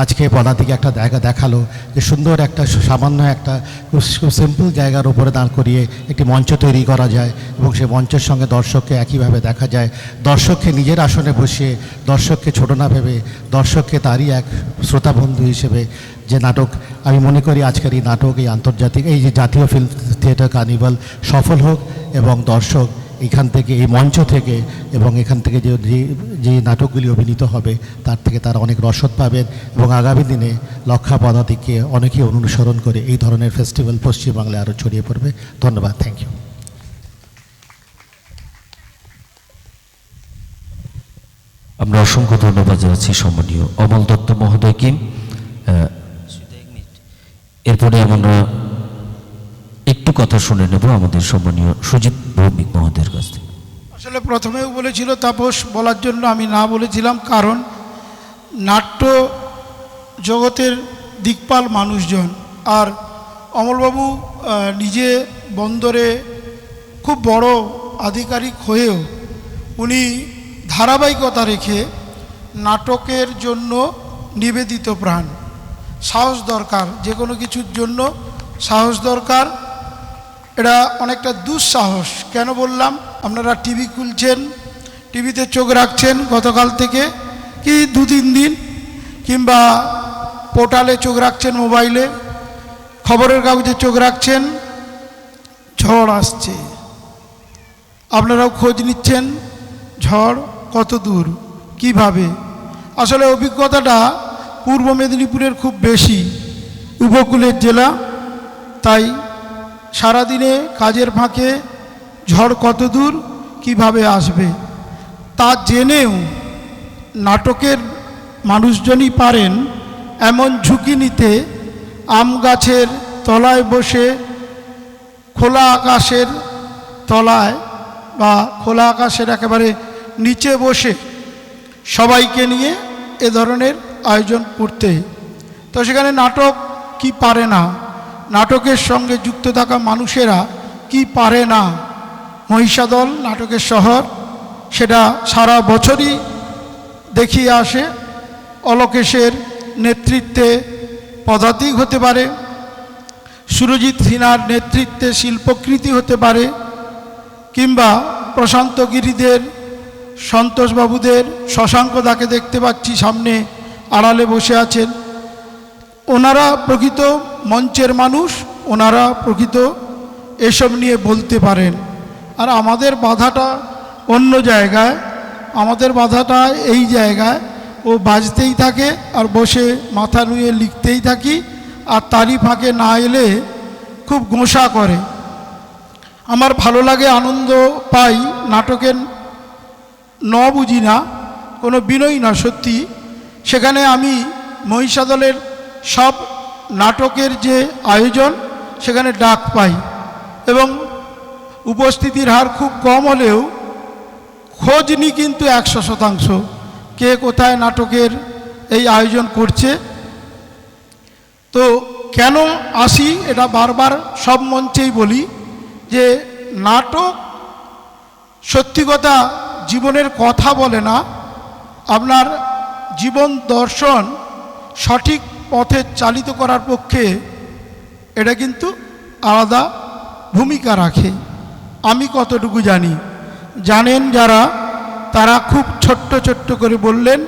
আজকে পদাতিকে একটা জায়গা দেখালো যে সুন্দর একটা সামান্য একটা খুব সিম্পল জায়গার উপরে দাঁড় করিয়ে একটি মঞ্চ তৈরি করা যায় এবং সেই মঞ্চের সঙ্গে দর্শককে একইভাবে দেখা যায়। দর্শককে নিজের আসনে বসিয়ে, দর্শককে ছোট না ভেবে, দর্শককে তারই এক শ্রোতাবন্ধু হিসেবে যে নাটক, আমি মনে করি আজকের এই নাটক, এই আন্তর্জাতিক, এই যে জাতীয় ফিল্ম থিয়েটার কার্নিভাল সফল হোক এবং দর্শক এখান থেকে, এই মঞ্চ থেকে এবং এখান থেকে যে নাটকগুলি অভিনীত হবে তার থেকে তারা অনেক রসদ পাবেন এবং আগামী দিনে লক্ষা পদাতিককে অনেকেই অনুসরণ করে এই ধরনের ফেস্টিভ্যাল পশ্চিমবাংলায় আরও ছড়িয়ে পড়বে। ধন্যবাদ, থ্যাংক ইউ। আমরা অসংখ্য ধন্যবাদ জানাচ্ছি সম্মানীয় অমল দত্ত মহোদয়কে। এরপরে আমরা একটু কথা শুনে নেব আমাদের সম্মানীয় সুজিত ভৌমিক মহোদয়ের কাছ থেকে। আসলে প্রথমেও বলেছিল তাপস বলার জন্য, আমি না বলেছিলাম, কারণ নাট্য জগতের দিকপাল মানুষজন। আর অমলবাবু নিজে বন্দরে খুব বড় আধিকারিক হয়েও উনি ধারাবাহিকতা রেখে নাটকের জন্য নিবেদিত প্রাণ। সাহস দরকার, যে কোনো কিছুর জন্য সাহস দরকার। এটা অনেকটা দুঃসাহস। কেন বললাম, আপনারা টিভি খুলছেন, টিভিতে চোখ রাখছেন গতকাল থেকে কি 2-3 দিন, কিংবা পোর্টালে চোখ রাখছেন, মোবাইলে খবরের কাগজে চোখ রাখছেন, ঝড় আসছে। আপনারাও খোঁজ নিচ্ছেন ঝড় কত দূর, কিভাবে। আসলে অভিজ্ঞতাটা পূর্ব মেদিনীপুরের খুব বেশি, উপকূলের জেলা, তাই সারাদিনে কাজের ফাঁকে ঝড় কত দূর কিভাবে আসবে তা জেনেও নাটকের মানুষজনই পারেন এমন ঝুঁকি নিতে। আম গাছের তলায় বসে, খোলা আকাশের তলায় বা খোলা আকাশের একেবারে নিচে বসে সবাইকে নিয়ে এ ধরনের আয়োজন করতে। তো সেখানে নাটক কি পারে না, নাটকের সঙ্গে যুক্ত থাকা মানুষেরা কি পারে না। মহিষাদল নাটকের শহর, সেটা সারা বছরই দেখিয়ে আসে। অলোকেশের নেতৃত্বে পদাতিক হতে পারে, সুরজিৎ সিনহার নেতৃত্বে শিল্পকৃতি হতে পারে, কিংবা প্রশান্ত গিরিদের, সন্তোষবাবুদের, শশাঙ্কদাকে দেখতে পাচ্ছি সামনে আড়ালে বসে আছেন। ওনারা প্রকৃত মঞ্চের মানুষ, ওনারা প্রকৃত এসব নিয়ে বলতে পারেন। আর আমাদের বাধাটা অন্য জায়গায়, আমাদের বাধাটা এই জায়গায়, ও বাজতেই থাকে আর বসে মাথা নুয়ে লিখতেই থাকি, আর তারই ফাঁকে না এলে খুব গোঁসা করে। আমার ভালো লাগে, আনন্দ পাই নাটকের বুঝি না, কোনো বিনয় না, সত্যি। সেখানে আমি মহিষাদলের সব নাটকের যে আয়োজন সেখানে ডাক পাই, এবং উপস্থিতির হার খুব কম হলেও খোঁজ নিই কিন্তু 100%, কে কোথায় নাটকের এই আয়োজন করছে। তো কেন আসি এটা বারবার সব মঞ্চেই বলি যে নাটক সত্যি কথা জীবনের কথা বলে না, আপনার জীবন দর্শন সঠিক পথে চালিত করার পক্ষে এটা কিন্তু আলাদা ভূমিকা রাখে। আমি কতটুকু জানি, জানেন যারা, তারা খুব ছোট্ট ছোট্ট করে বললেন,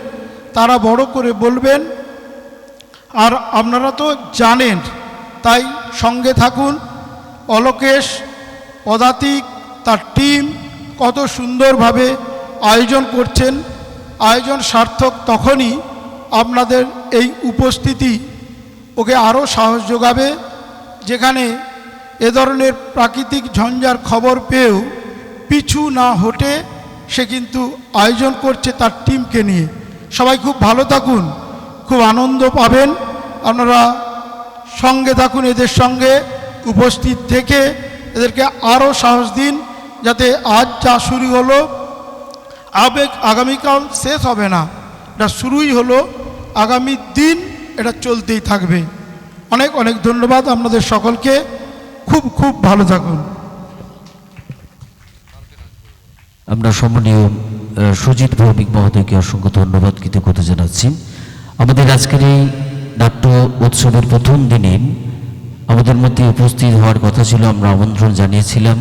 তারা বড় করে বলবেন। আর আপনারা তো জানেন, তাই সঙ্গে থাকুন। অলোকেশ, পদাতিক, তার টিম কত সুন্দরভাবে আয়োজন করছেন। আয়োজন সার্থক তখনই আপনাদের এই উপস্থিতি ওকে আরও সাহস যোগাবে। যেখানে এ ধরনের প্রাকৃতিক ঝঞ্ঝার খবর পেয়েও পিছু না হটে সে কিন্তু আয়োজন করছে তার টিমকে নিয়ে। সবাই খুব ভালো থাকুন, খুব আনন্দ পাবেন। আপনারা সঙ্গে থাকুন, এদের সঙ্গে উপস্থিত থেকে এদেরকে আরও সাহস দিন, যাতে আজ যা শুরু হলো আগামীকাল শেষ হবে না, এটা শুরুই হলো, আগামী দিন এটা চলতেই থাকবে। অনেক অনেক ধন্যবাদ আপনাদের সকলকে, খুব খুব ভালো থাকুন। আমরা সম্মানীয় সুজিত ভৌমিক মহোদয়কে অসংখ্য ধন্যবাদ কৃতজ্ঞতা জানাচ্ছি। আমাদের আজকের এই নাট্য উৎসবের প্রথম দিনে আমাদের মধ্যে উপস্থিত হওয়ার কথা ছিল, আমরা আমন্ত্রণ জানিয়েছিলাম।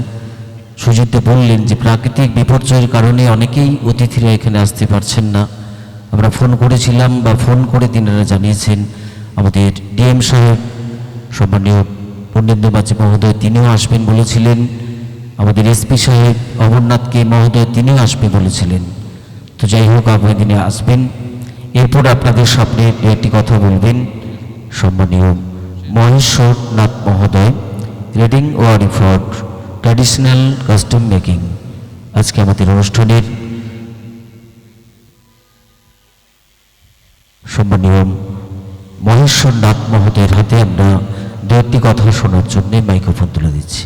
সুজিত বললেন যে প্রাকৃতিক বিপর্যয়ের কারণে অনেকেই অতিথিরা এখানে আসতে পারছেন না। আমরা ফোন করেছিলাম বা ফোন করে তিনারা জানিয়েছেন আমাদের ডিএম সাহেব সম্মানীয় পূর্ণেন্দু বাচ্চা মহোদয় তিনিও আসবেন বলেছিলেন, আমাদের এসপি সাহেব অমরনাথকে মহোদয় তিনিও আসবে বলেছিলেন। তো যাই হোক, আগামী দিনে আসবেন। এরপর আপনাদের সামনে একটি কথা বলবেন সম্মানীয় মহেশ্বর নাথ মহোদয়, reading worry for traditional custom making. আজকে আমাদের অনুষ্ঠানের সম্মানীয় মহেশ্বর নাথ মহোদয়ের হাতে আমরা দু একটি কথা শোনার জন্য মাইক্রোফোন তুলে দিচ্ছি।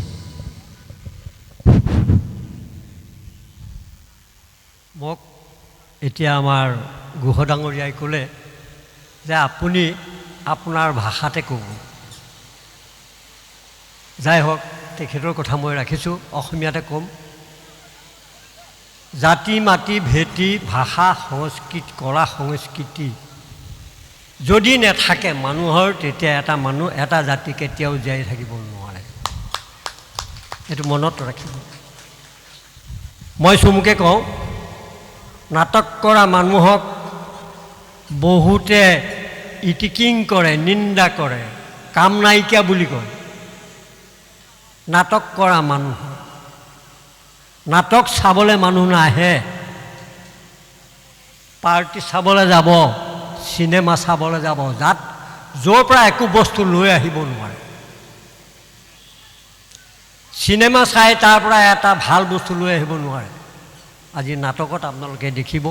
মোক এতিয়া আমাৰ গুহ ডাঙৰীয়াই ক'লে যে আপুনি আপোনাৰ ভাষাতে ক'ব। যাই হওক, তেখেতৰ কথা মই ৰাখিছোঁ, অসমীয়াতে ক'ম। জাতি মাতি ভেটি ভাষা সংস্কৃতি কলা সংস্কৃতি যদি নাথাকে মানুহৰ, তেতিয়া এটা জাতি কেতিয়াও জীয়াই থাকিব নোৱাৰে। এইটো মনত ৰাখিব। মই চমুকে কওঁ, নাটক কৰা মানুহক বহুতে ইটিকিং কৰে, নিন্দা কৰে, কাম নাইকিয়া বুলি কয়। নাটক কৰা মানুহ, নাটক চাবলৈ মানুহ নাহে, পাৰ্টি চাবলৈ যাব, চিনেমা চাবলৈ যাব, য'ৰ পৰা একো বস্তু লৈ আহিব নোৱাৰে। চিনেমা চাই তাৰ পৰা এটা ভাল বস্তু লৈ আহিব নোৱাৰে। আজি নাটকত আপোনালোকে দেখিব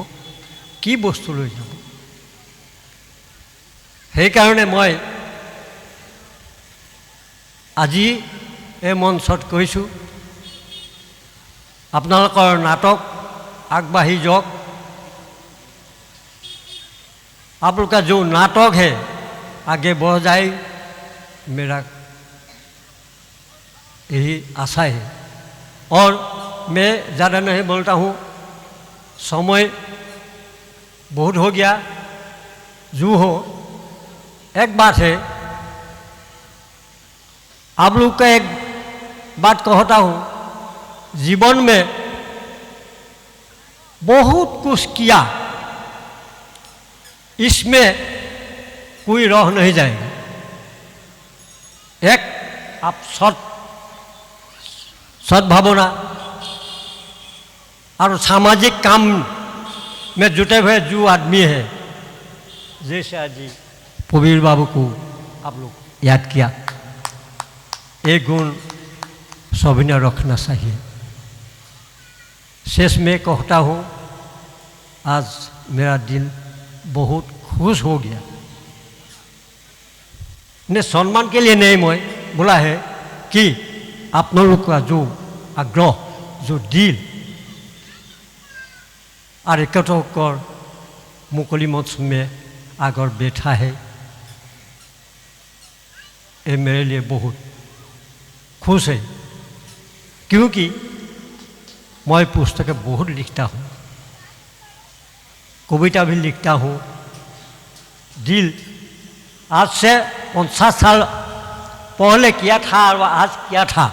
কি বস্তু লৈ যাব। সেইকাৰণে মই আজি এই মঞ্চত কৈছোঁ, আপোনালোকৰ নাটক আগবাঢ়ি যাওক। आप लोग का जो नाटक है आगे बढ़ जाए, मेरा यही आशा है। और मैं ज़्यादा नहीं बोलता हूँ, समय बहुत हो गया, जो हो एक बात है, आप लोग का एक बात कहता हूँ, जीवन में बहुत कुछ किया, इसमें कोई रह नहीं जाएगा। एक आप सद्भावना और सामाजिक काम में जुटे हुए जो आदमी है, जैसे आज जी प्रवीर बाबू को आप लोग याद किया, ये गुण सभी ने रखना चाहिए। शेष में कहता हूँ, आज मेरा दिल बहुत खुश हो गया। ने सम्मान के लिए नहीं मैं बोला है कि आप लोग का जो आग्रह, जो दिल और एकत्र होकर मुकली मंच में आकर बैठा है, ये मेरे लिए बहुत खुश है। क्योंकि मैं पुस्तकें बहुत लिखता हूँ, कविता भी लिखता हूँ। दिल आज से 50 साल पहले किया था और आज किया था,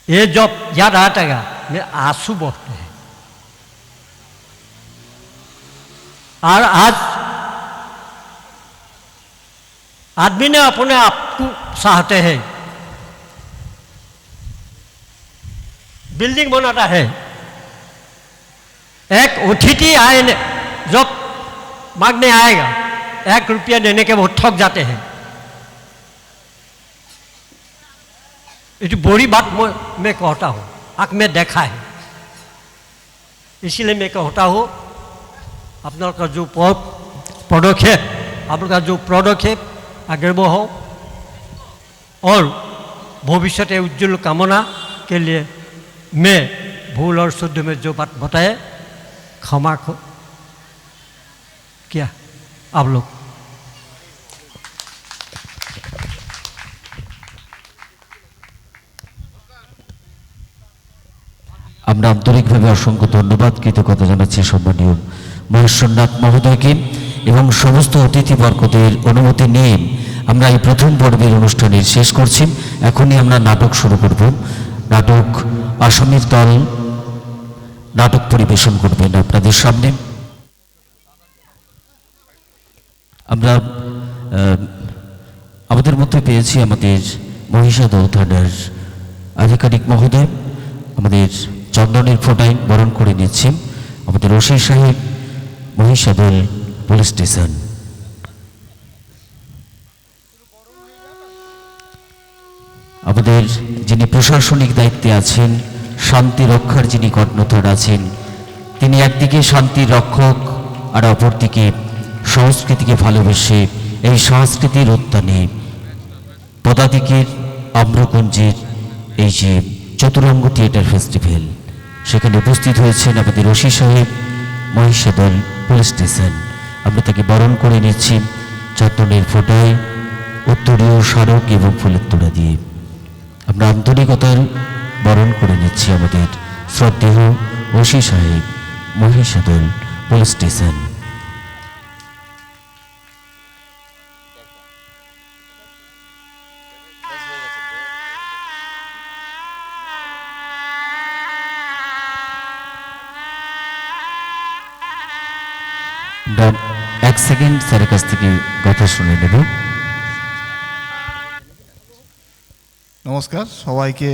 ये जब याद आता है मेरे आंसू बहते हैं। और आज आदमी ने अपने आप को चाहते हैं, बिल्डिंग बनाता है, एक अतिथि आए जब मांगने आएगा 1 रुपया देने के बहुत थक जाते हैं। ये बड़ी बात मैं कहता हूँ, आँख में देखा है, इसीलिए मैं कहता हूँ आप लोग का जो पदक्षेप, आप लोग का जो पदक्षेप आगे बढ़ो और भविष्य के उज्जवल कामना के लिए मैं भूल और शुद्ध में जो बात बताए क्षमा को क्या आप लोग। আমরা আন্তরিকভাবে অসংখ্য ধন্যবাদ কৃতজ্ঞতা জানাচ্ছি সম্মানীয় মহেশ্বরনাথ মহোদয়কে এবং সমস্ত অতিথিবর্গদের অনুমতি নিয়ে আমরা এই প্রথম পর্বের অনুষ্ঠানের শেষ করছি। এখনই আমরা নাটক শুরু করব। নাটক আসামের দল নাটক পরিবেশন করবেন আপনাদের সামনে। আমরা আমাদের মধ্যে পেয়েছি আমাদের মহিষাদল থানার আধিকারিক মহোদয়, আমাদের চন্দনের ফোটাইন বরণ করে নিচ্ছেন আমাদের ওসি সাহেব, মহিষাদল পুলিশ স্টেশন। আমাদের যিনি প্রশাসনিক দায়িত্বে আছেন, শান্তি রক্ষার যিনি কর্ণধার আছেন, তিনি একদিকে শান্তির রক্ষক আর অপরদিকে সংস্কৃতিকে ভালোবেসে এই সংস্কৃতির উত্থানে পদাতিকের আম্রকুঞ্জের এই যে চতুরঙ্গ থিয়েটার ফেস্টিভ্যাল, সেখানে উপস্থিত হয়েছেন আমাদের ওসি সাহেব, মহিষাদল পুলিশ স্টেশন। আমরা তাকে বরণ করে নিচ্ছি চন্দনের ফোঁটায়, উত্তরীয় স্মারক এবং ফুলের তোড়া দিয়ে। আমরা আন্তরিকতার বরণ করে নিচ্ছি আমাদের শ্রদ্ধেয় ওসি সাহেব, মহিষাদল পুলিশ স্টেশন। এক সেকেন্ড স্যারের কাছ থেকে কথা শুনে নেব। নমস্কার, সবাইকে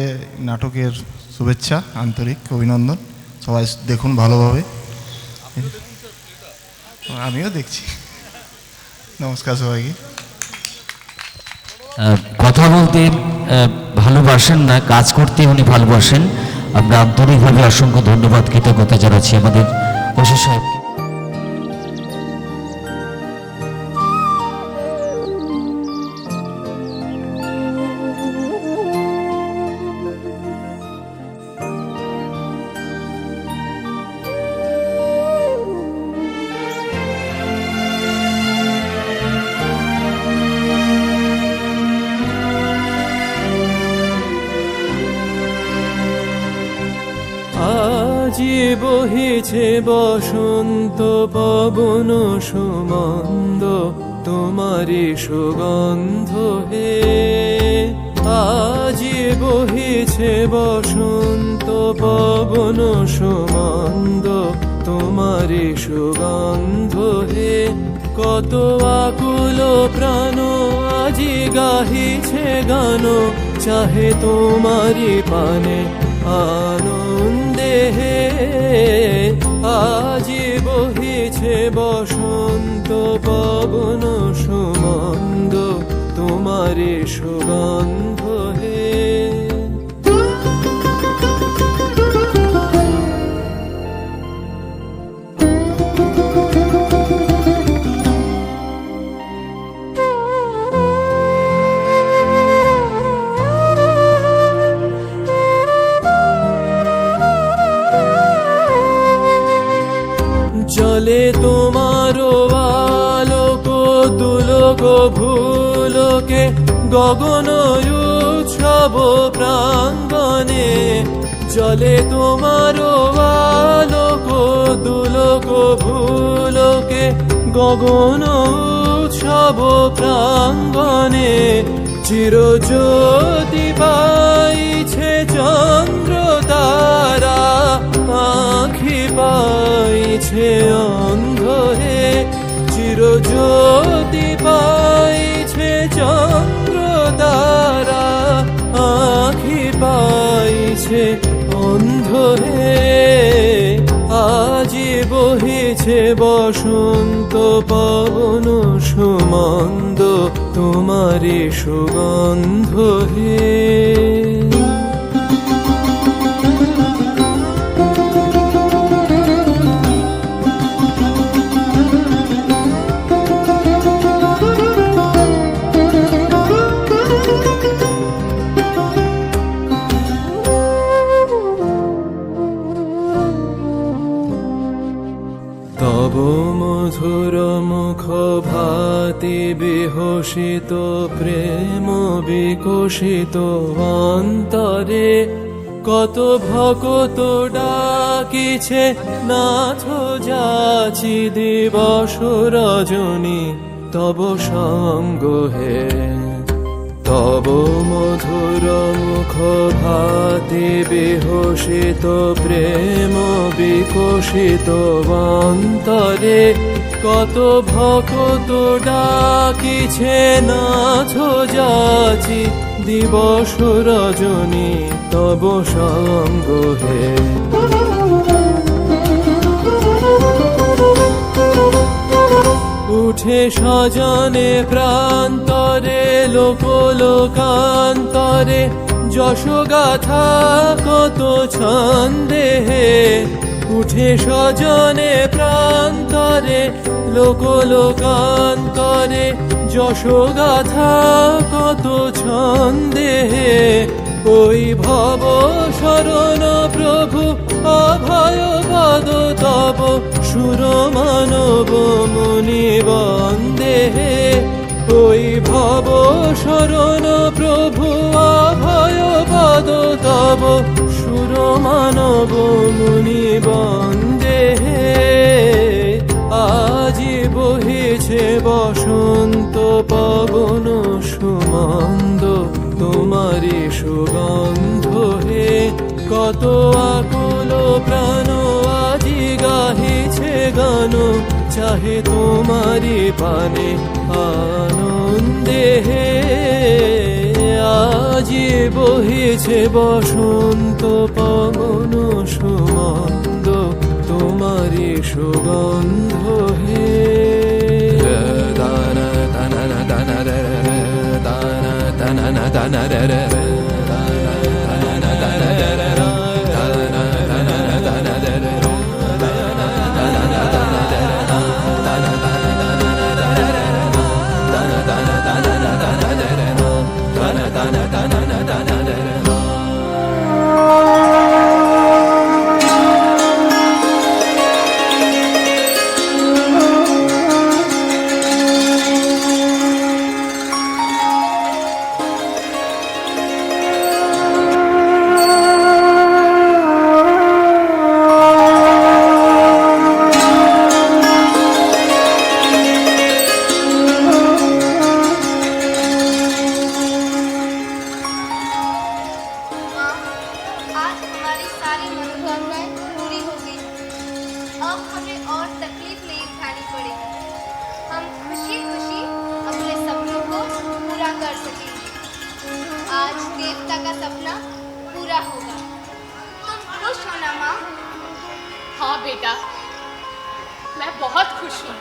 নাটকের শুভেচ্ছা, আন্তরিক অভিনন্দন। সবাই দেখুন ভালোভাবে, আমিও দেখছি। নমস্কার সবাইকে। কথা বলতে ভালোবাসেন না, কাজ করতে উনি ভালোবাসেন। আমরা আন্তরিকভাবে অসংখ্য ধন্যবাদ কৃতজ্ঞতা জানাচ্ছি আমাদের ওসি সাহেবকে। आ আজি বহিছে বসন্ত পবন সুমন্দ তোমারি সুগন্ধ হে আজি বহিছে বসন্ত পবন সুমন্দ তোমারি সুগন্ধ হে কত আকুল প্রাণ আজি গাহিছে গান চাহে তোমারি পানে আনন্দে হে আজি বহিছে বসন্ত পবন সুমন্দ তোমারি সুগন্ধ হে জলে তোমার আলোক দুলোক ভুলোকে গগন উৎসব প্রাঙ্গণে জলে তোমার আলোক দুলোক ভুলোকে গগন উৎসব প্রাঙ্গণে চিরজ্যোতি পাইছে চন্দ্র তারা আঁখি পাইছে অন্ধ হে চিরজ্যোতি পাইছে চন্দ্র তারা আঁখি পাইছে অন্ধ হে আজি বহিছে বসন্ত পবন সুমন্দ তোমারি সুগন্ধ হে তব মধুর মুখ ভাতি বিহসিত প্রেম বিকশিত অন্তরে কত ভকত ডাকিছে নাথ যাচি দিবস রজনী তব সঙ্গ হে তব মধুর মুখ ভাতি বিহসিত প্রেম বিকশিত অন্তরে কত ভকত ডাকিছে নাথ যাচি দিবস রজনী তব সঙ্গ হে উঠে সজনে প্রান্তরে লোক লোকান্তরে যশোগাথা কত ছন্দে হে উঠে সজনে প্রান্তরে লোক লোকান্তরে যশোগাথা কত ছন্দে হে ওই ভব শরণ প্রভু অভয় পদ তব সুর মানব মুনি বন্দে হে ওই ভব শরণ প্রভু অভয় পদ তব সুর মানব মুনি বন্দে হে আজি বহিছে বসন্ত পবন সুমন্দ তোমারি সুগন্ধ হে কত আকুল প্রাণ আজি গাহিছে গান চাহে তোমারি পানে আনন্দে হে আজি বহিছে বসন্ত পবন সুমন্দ তোমারি সুগন্ধ হে দানা দানা দানা দানা দানা দানা দানা आज हमारी सारी मनोकामनाएं पूरी हो गई। अब हमें और तकलीफ नहीं उठानी पड़ेगी। हम खुशी खुशी अपने सपनों को पूरा कर सकेंगे। आज देवता का सपना पूरा होगा। तुम खुश हो ना माँ? हाँ बेटा, मैं बहुत खुश हूँ।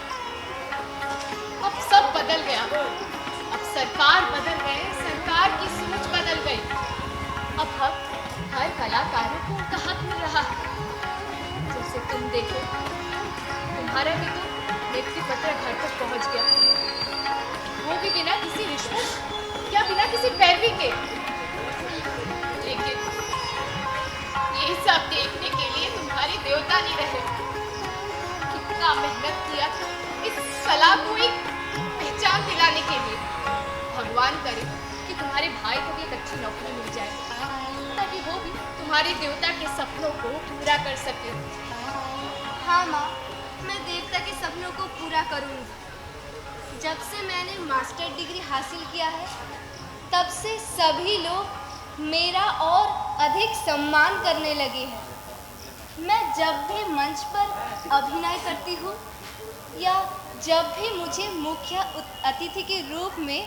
अब सब बदल गया। अब सरकार बदल गए, सरकार की सोच बदल गई। अब हर कलाकारों को उनका हक मिल रहा है। जैसे तुम देखो, तुम्हारा भी तो नियुक्ति पत्र घर तक पहुंच गया, वो भी बिना किसी रिश्वत या बिना किसी पैरवी के। लेकिन ये सब देखने के लिए तुम्हारे देवता नहीं रहे। कितना मेहनत किया था इस कला को एक पहचान दिलाने के लिए। भगवान करे कि तुम्हारे भाई को भी एक अच्छी नौकरी मिल जाए, ताकि वो भी तुम्हारे देवता के सपनों को पूरा कर सके। हाँ माँ, मैं देवता के सपनों को पूरा करूँगी। जब से मैंने मास्टर डिग्री हासिल किया है, तब से सभी लोग मेरा और अधिक सम्मान करने लगे हैं। मैं जब भी मंच पर अभिनय करती हूँ या जब भी मुझे मुख्य अतिथि के रूप में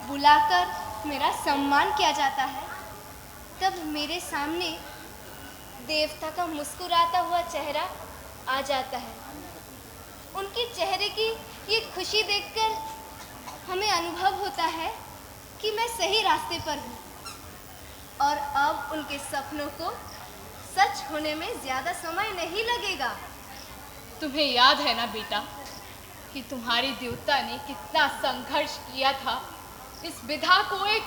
बुलाकर मेरा सम्मान किया जाता है, तब मेरे सामने देवता का मुस्कुराता हुआ चेहरा आ जाता है। उनके चेहरे की ये खुशी देखकर हमें अनुभव होता है कि मैं सही रास्ते पर हूँ और अब उनके सपनों को सच होने में ज़्यादा समय नहीं लगेगा। तुम्हें याद है ना बेटा कि तुम्हारे देवता ने कितना संघर्ष किया था इस विधा को एक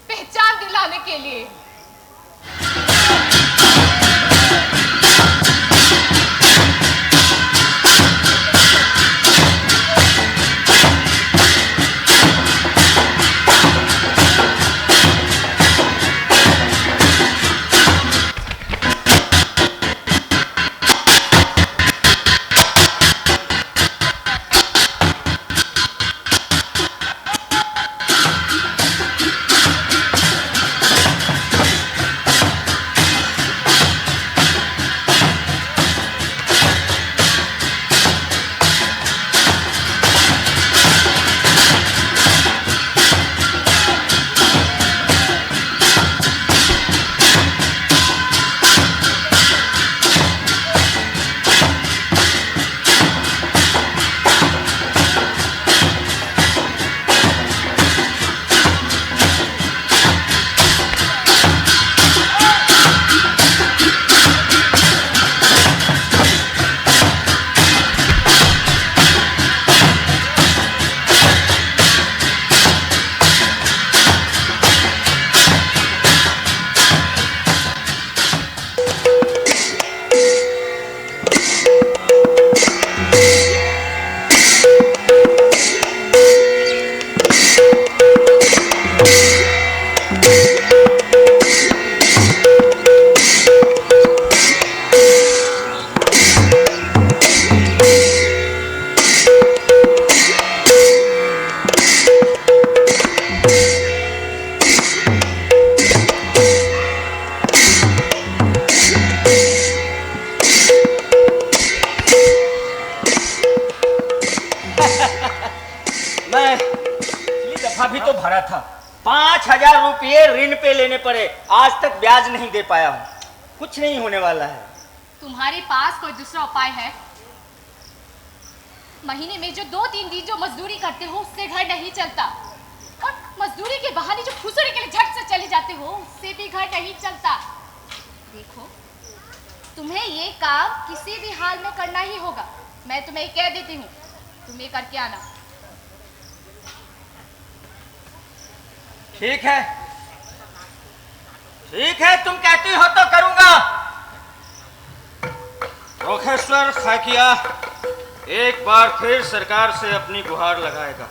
पहचान दिलाने के लिए। भी तो भरा था। 5,000 रुपये ऋण पे लेने पड़े, आज तक ब्याज नहीं दे पाया हूँ। कुछ नहीं होने वाला है। तुम्हारे पास कोई दूसरा उपाय है? महीने में जो 2-3 दिन जो मजदूरी करते हो उससे घर नहीं चलता, और मजदूरी के बहाने जो खुसरे के लिए झट से चले जाते हो उससे भी घर नहीं चलता। देखो, तुम्हें ये काम किसी भी हाल में करना ही होगा। मैं तुम्हें कह देती हूँ, तुम ये करके आना। ठीक है, ठीक है, तुम कहती हो तो करूंगा। प्रोफेसर खाकिया एक बार फिर सरकार से अपनी गुहार लगाएगा।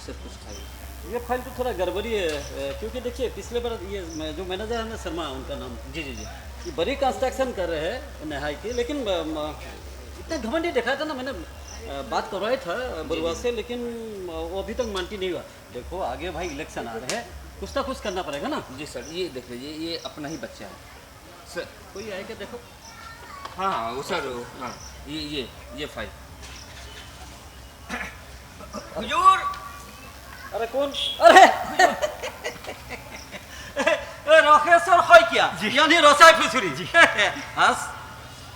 से कुछ खाइए। ये फाइल तो थोड़ा गड़बड़ी है क्योंकि देखिए पिछले बार ये जो मैनेजर है ना शर्मा उनका नाम, जी जी जी, ये बड़ी कंस्ट्रक्शन कर रहे हैं नहाई की, लेकिन इतना घमंडी दिखाया था ना, मैंने बात करवाया था बरुआ से, लेकिन वो अभी तक मानती नहीं हुआ। देखो आगे भाई इलेक्शन आ रहे हैं, कुछ ना कुछ करना पड़ेगा ना। जी सर, ये देख लीजिए, ये अपना ही बच्चा है सर। कोई आए क्या देखो। हाँ हाँ वो सर, हाँ ये फाइल। हुजूर, अरे कौन? अरे रोकेश्वर है क्या? यानी रोसाई फुसरी जी। हंस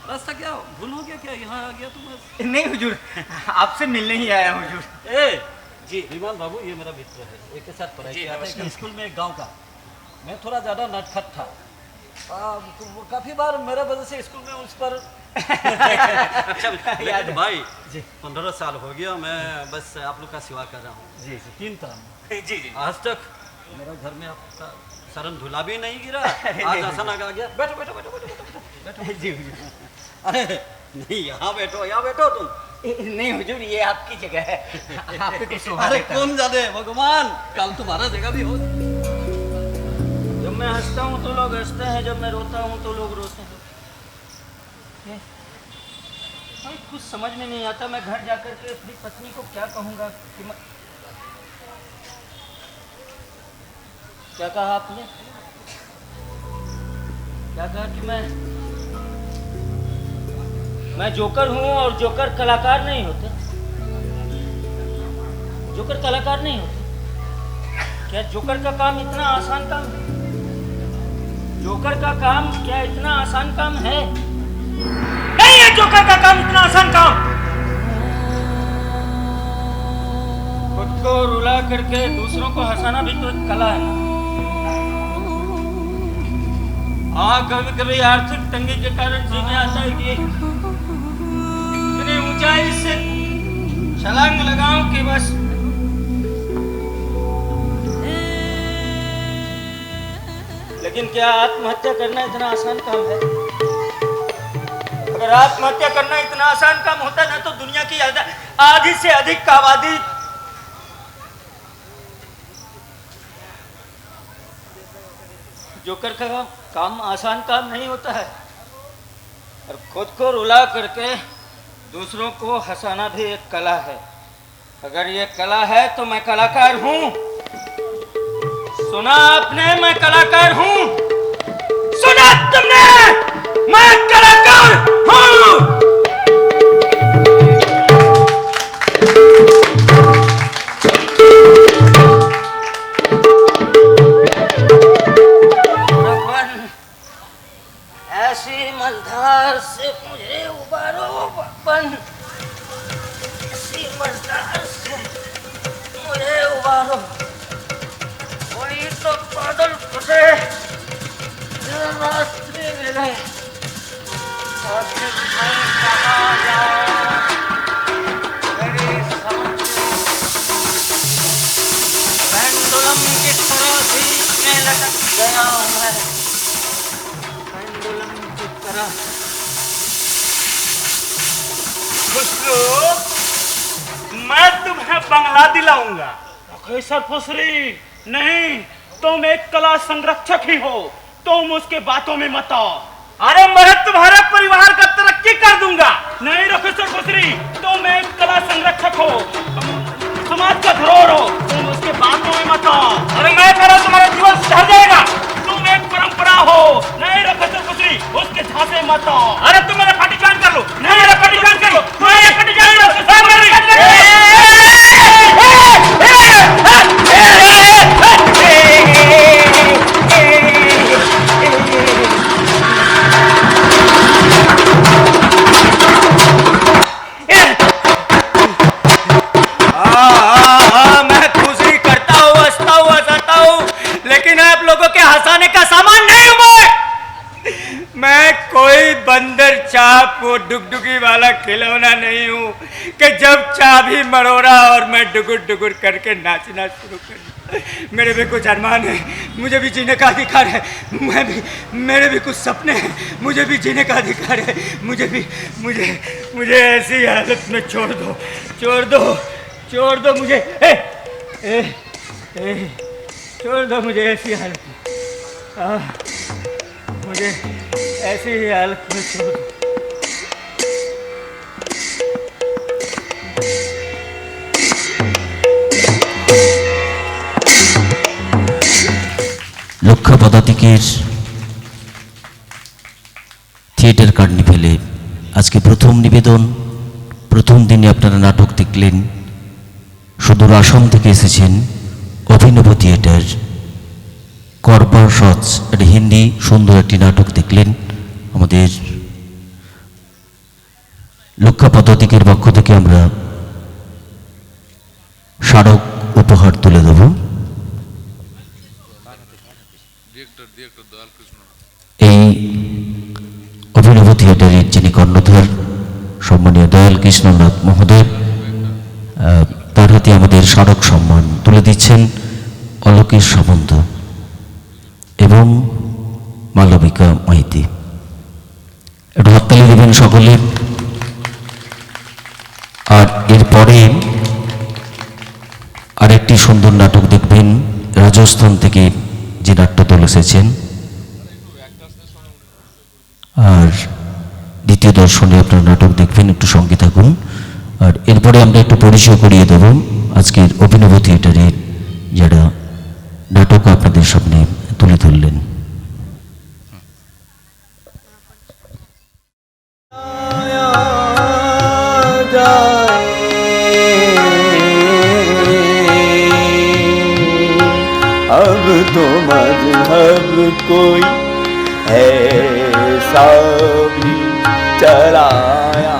रास्ता क्या भूल हो गया क्या? यहाँ आ गया तुम? नहीं हुजूर, आपसे मिलने ही आया हूँ हुजूर। ए जी विमान बाबू, ये मेरा मित्र है, एक के साथ पढ़ाई किया था स्कूल में, एक गांव का। मैं थोड़ा ज़्यादा नटखट था, काफ़ी बार मेरे वजह से स्कूल में उस पर अच्छा याद भाई जी 15 साल हो गया मैं बस आप लोग का सेवा कर रहा हूँ जी 3 तरह में जी जी, आज तक मेरा घर में आपका शरण धुला भी नहीं गिरा। आज अचानक आ गया, बैठो बैठो बैठो बैठो बैठो बैठो जी। अरे नहीं, यहाँ बैठो तुम। नहीं हुजूर, ये आपकी जगह है, आप पे कुछ अरे कौन जाने भगवान, कल तुम्हारा जगह भी हो। जब मैं हंसता हूँ तो लोग हंसते हैं, जब मैं रोता हूँ तो लोग रोते हैं। भाई कुछ समझ में नहीं आता, मैं घर जाकर के अपनी पत्नी को क्या कहूँगा कि क्या कहा आपने? क्या कहा कि मैं जोकर हूँ और जोकर कलाकार नहीं होते? जोकर कलाकार नहीं होते क्या? जोकर का काम इतना आसान काम है? जोकर का काम क्या इतना आसान काम है? नहीं है जोकर का काम इतना आसान काम। खुद को रुला करके दूसरों को हंसाना भी तो एक कला है। हाँ, कभी कभी आर्थिक तंगी के कारण जी में आता है कि इतनी ऊंचाई से छलांग लगाऊं कि बस लेकिन क्या आत्महत्या करना इतना आसान काम है? अगर आत्महत्या करना इतना आसान काम होता ना तो दुनिया की आधी से अधिक आबादी जोकर का काम आसान काम नहीं होता है, और खुद को रुला करके दूसरों को हंसाना भी एक कला है। अगर ये कला है तो मैं कलाकार हूं। सुना आपने, मैं कलाकार हूं। सुना तुमने, मैं कलाकार हूं। ऐसी मझधार से मुझे उबारो बन, ऐसी मझधार से मुझे उबारो। कोई तो बादल फटे रास्ते मेरे, आखिर मैं कहाँ जाऊं? मेरी समझ पेंडुलम की तरह भी मैं लटक गया हूं मैं, पेंडुलम की तरह। खुशरू, मैं तुम्हें बंगला दिलाऊंगा। प्रोफेसर फुसरी, नहीं, तुम एक कला संरक्षक ही हो, तुम उसके बातों में मत आओ। अरे मैं तुम्हारे परिवार का तरक्की कर दूंगा। नहीं प्रोफेसर फुसरी, तुम एक कला संरक्षक हो, समाज का धरोहर हो, तुम उसके बातों में मत आओ। अरे मैं कह रहा हूं तुम्हारा जीवन सुधर जाएगा, तुम एक परंपरा हो। नहीं प्रोफेसर फुसरी, उसके झांसे मत आओ। अरे तुम मेरा पार्टी ज्वाइन कर लो। नहीं मेरा पार्टी ज्वाइन कर लो, मेरा पार्टी ज्वाइन कर लो। मैं खुशी करता हूँ, हंसता हूँ, हंसाता हूँ, लेकिन आप लोगों के हंसाने का सामान नहीं हूँ मैं कोई बंदर चाप को डुगडुगी वाला खिलौना नहीं हूँ कि जब चाबी मरोड़ा और मैं डुगुर डुगुर करके नाचना शुरू कर। मेरे भी कुछ अरमान है, मुझे भी जीने का अधिकार है। मेरे भी कुछ सपने हैं, मुझे भी जीने का अधिकार है। मुझे ऐसी हालत में छोड़ दो मुझे। छोड़ दो मुझे ऐसी हालत में। मुझे ऐसी ही हालत में छोड़ दो। লক্ষ্য পদাতিকের থিয়েটার কার্নিভেলে আজকে প্রথম নিবেদন। প্রথম দিনে আপনারা নাটক দেখলেন। সুদূর আসাম থেকে এসেছেন অভিনব থিয়েটার করবা সচ, একটা হিন্দি সুন্দর একটি নাটক দেখলেন। আমাদের লক্ষ্য পদাতিকের পক্ষ থেকে আমরা স্মারক উপহার তুলে দেব। এই অভিনব থিয়েটারের যিনি কর্ণধার সম্মানীয় দয়াল কৃষ্ণনাথ মহোদয়, তার হাতে আমাদের স্মারক সম্মান তুলে দিচ্ছেন অলোকেশ সামন্ত এবং মালবিকা মাইতি। একটু হাততালি দেবেন সকলে। আর এরপরে আরেকটি সুন্দর নাটক দেখবেন রাজস্থান থেকে যে নাট্যদল এসেছেন। আর দ্বিতীয় দর্শনে আপনার নাটক দেখবেন, একটু সঙ্গে থাকুন। আর এরপরে আমরা একটু পরিচয় করিয়ে দেব আজকের অভিনব থিয়েটারের যারা নাটক আপনাদের সামনে তুলে ধরলেন। अब तो मजहब कोई ऐसा भी चलाया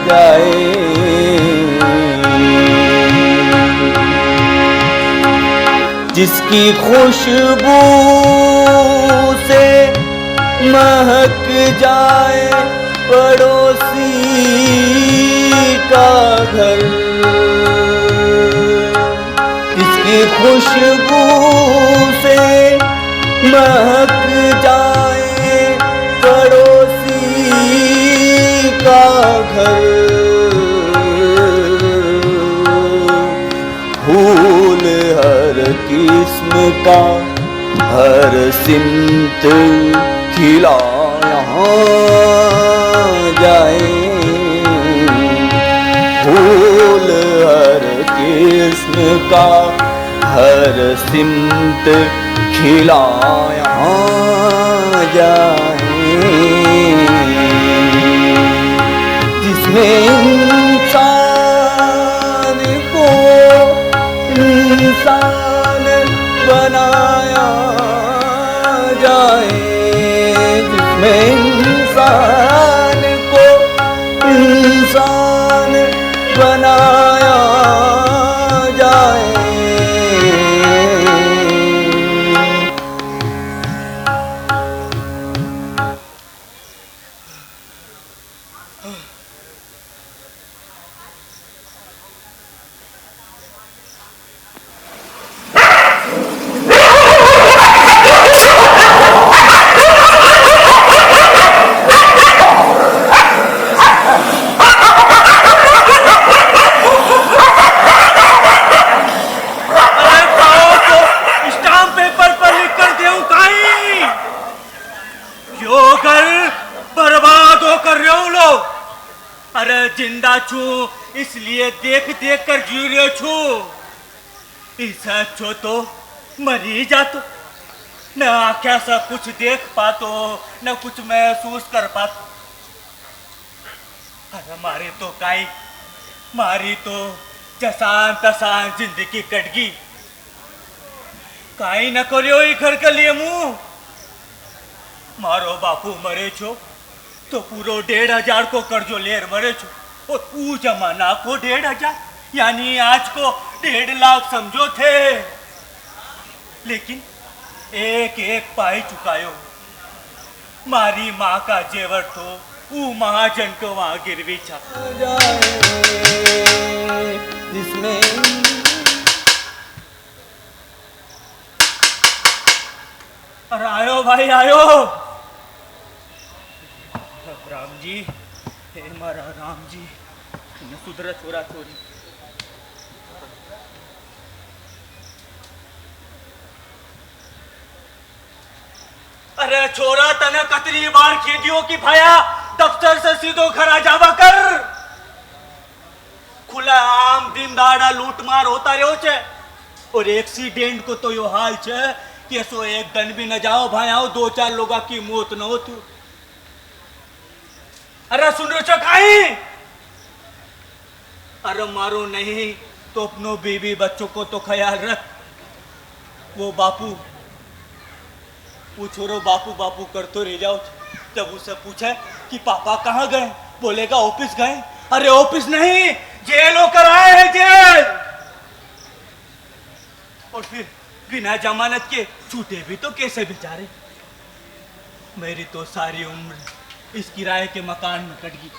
जाए, जिसकी खुशबू से महक जाए पड़ोसी का घर, जिसकी खुशबू से महक जाए पड़ोसी का घर, फूल हर किस्म का हर सिमत खिलाया जाए, फूल हर किस्म का हर सिमत खिलाया जाए, जिसमें इंसान को इंसान बनाया जाए, जिसमें इंसान को इंसान बनाया जाए, जिंदा छू इसलिए देख देख कर जी रहे छू, ऐसा छो तो मरी जातो, न आख्या सा कुछ देख पातो न कुछ महसूस कर पातो। अरे मारी तो काई मारी तो जसान तसान जिंदगी कट गई, काई न करियो घर के लिए मुंह। मारो बापू मरे छो तो पूरो 1,500 को कर्जो लेर मरे छो, और ऊ जमाना को 1,500 यानी आज को 1.5 लाख समझो थे, लेकिन एक एक पाई चुकायो। मारी माँ का जेवर तो ऊ महाजन को वहां गिरवी छा जिसमें अरे आयो भाई आयो। राम जी, हे मारा राम जी, सुधरा छोरा छोरी। छोरा तने कतरी बार खेदियो कि भया दफ्तर से सीधो घर आ जावा कर। खुला आम दिन दाड़ा लूट मार होता रहो छे और एक्सीडेंट को तो यो हाल छे कि सो एक दिन भी न जाओ भाई आओ 2-4 लोगों की मौत न हो तू। अरे सुन रहे छो काई? अरे मारो नहीं तो अपनों बीवी बच्चों को तो ख्याल रख। वो बापू वो छोरो बापू बापू करते रह जाओ। जब उसे पूछे कि पापा कहाँ गए, बोलेगा ऑफिस गए। अरे ऑफिस नहीं, जेल होकर आए हैं, जेल। और फिर बिना जमानत के छूटे भी तो कैसे बेचारे। मेरी तो सारी उम्र इस किराए के मकान में कट गई।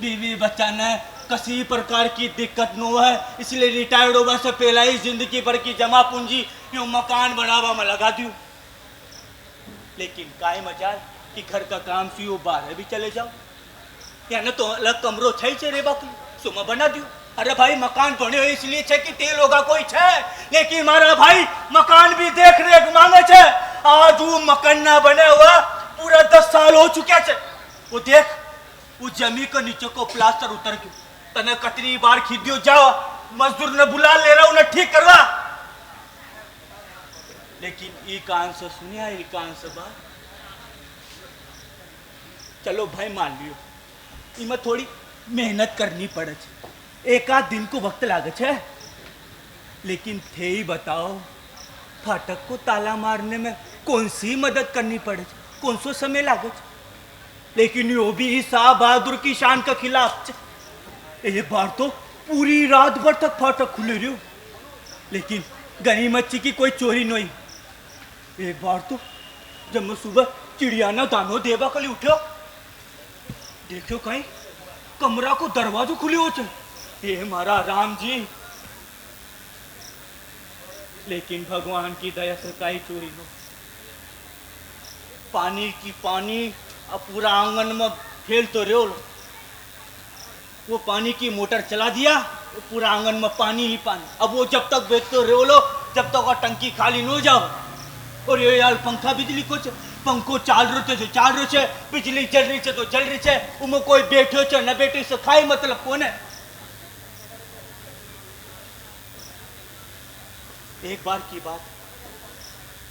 बीवी बच्चा ने किसी प्रकार की दिक्कत न है, इसलिए रिटायर्ड होने से पहले ही जिंदगी भर की जमा पूंजी यूं मकान बनावा में लगा दूं। लेकिन काय मजाल कि घर का काम से वो बाहर भी चले जाओ, या न तो अलग कमरो छे रे बाकी सुमा बना दियो। अरे भाई मकान बने हो इसलिए छे कि तेल होगा कोई छे, लेकिन मारा भाई मकान भी देख रेख मांगे छे। आज वो मकान ना बने हुआ पूरा 10 साल हो चुके छे। वो देख वो जमी के नीचे को प्लास्टर उतर गयो। तने कतरी बार खीदियो जाओ, मजदूर ने बुला ले रहा उन्हें ठीक करवा। लेकिन ई कान से सुनिया, ई कान से बात। चलो भाई मान लियो इमें थोड़ी मेहनत करनी पड़े, एक आध दिन को वक्त लागे छे। लेकिन थे ही बताओ फाटक को ताला मारने में कौन सी मदद करनी पड़े, कौन सो समय लागे। लेकिन यो भी शाह बहादुर की शान के खिलाफ। एक बार तो पूरी रात भर तक फाटक खुले रहो, लेकिन गनीमत की कोई चोरी नहीं। एक बार तो जब मैं सुबह चिड़ियाना दानो देवा कली उठो, देखो कहीं कमरा को दरवाजो खुले हो छे। ये मारा राम जी। लेकिन भगवान की दया से काई चोरी न। पानी की पानी अब पूरा आंगन में फैल तो रहो। वो पानी की मोटर चला दिया, वो पूरा आंगन में पानी ही पानी। अब वो जब तक बेचते रहो लो जब तक वो टंकी खाली न हो जाओ। और ये यार पंखा बिजली को पंखो चाल रहे छे, बिजली जल रही है तो जल रही है। उमें कोई बैठो छे न बैठे से खाई मतलब कौन है। एक बार की बात,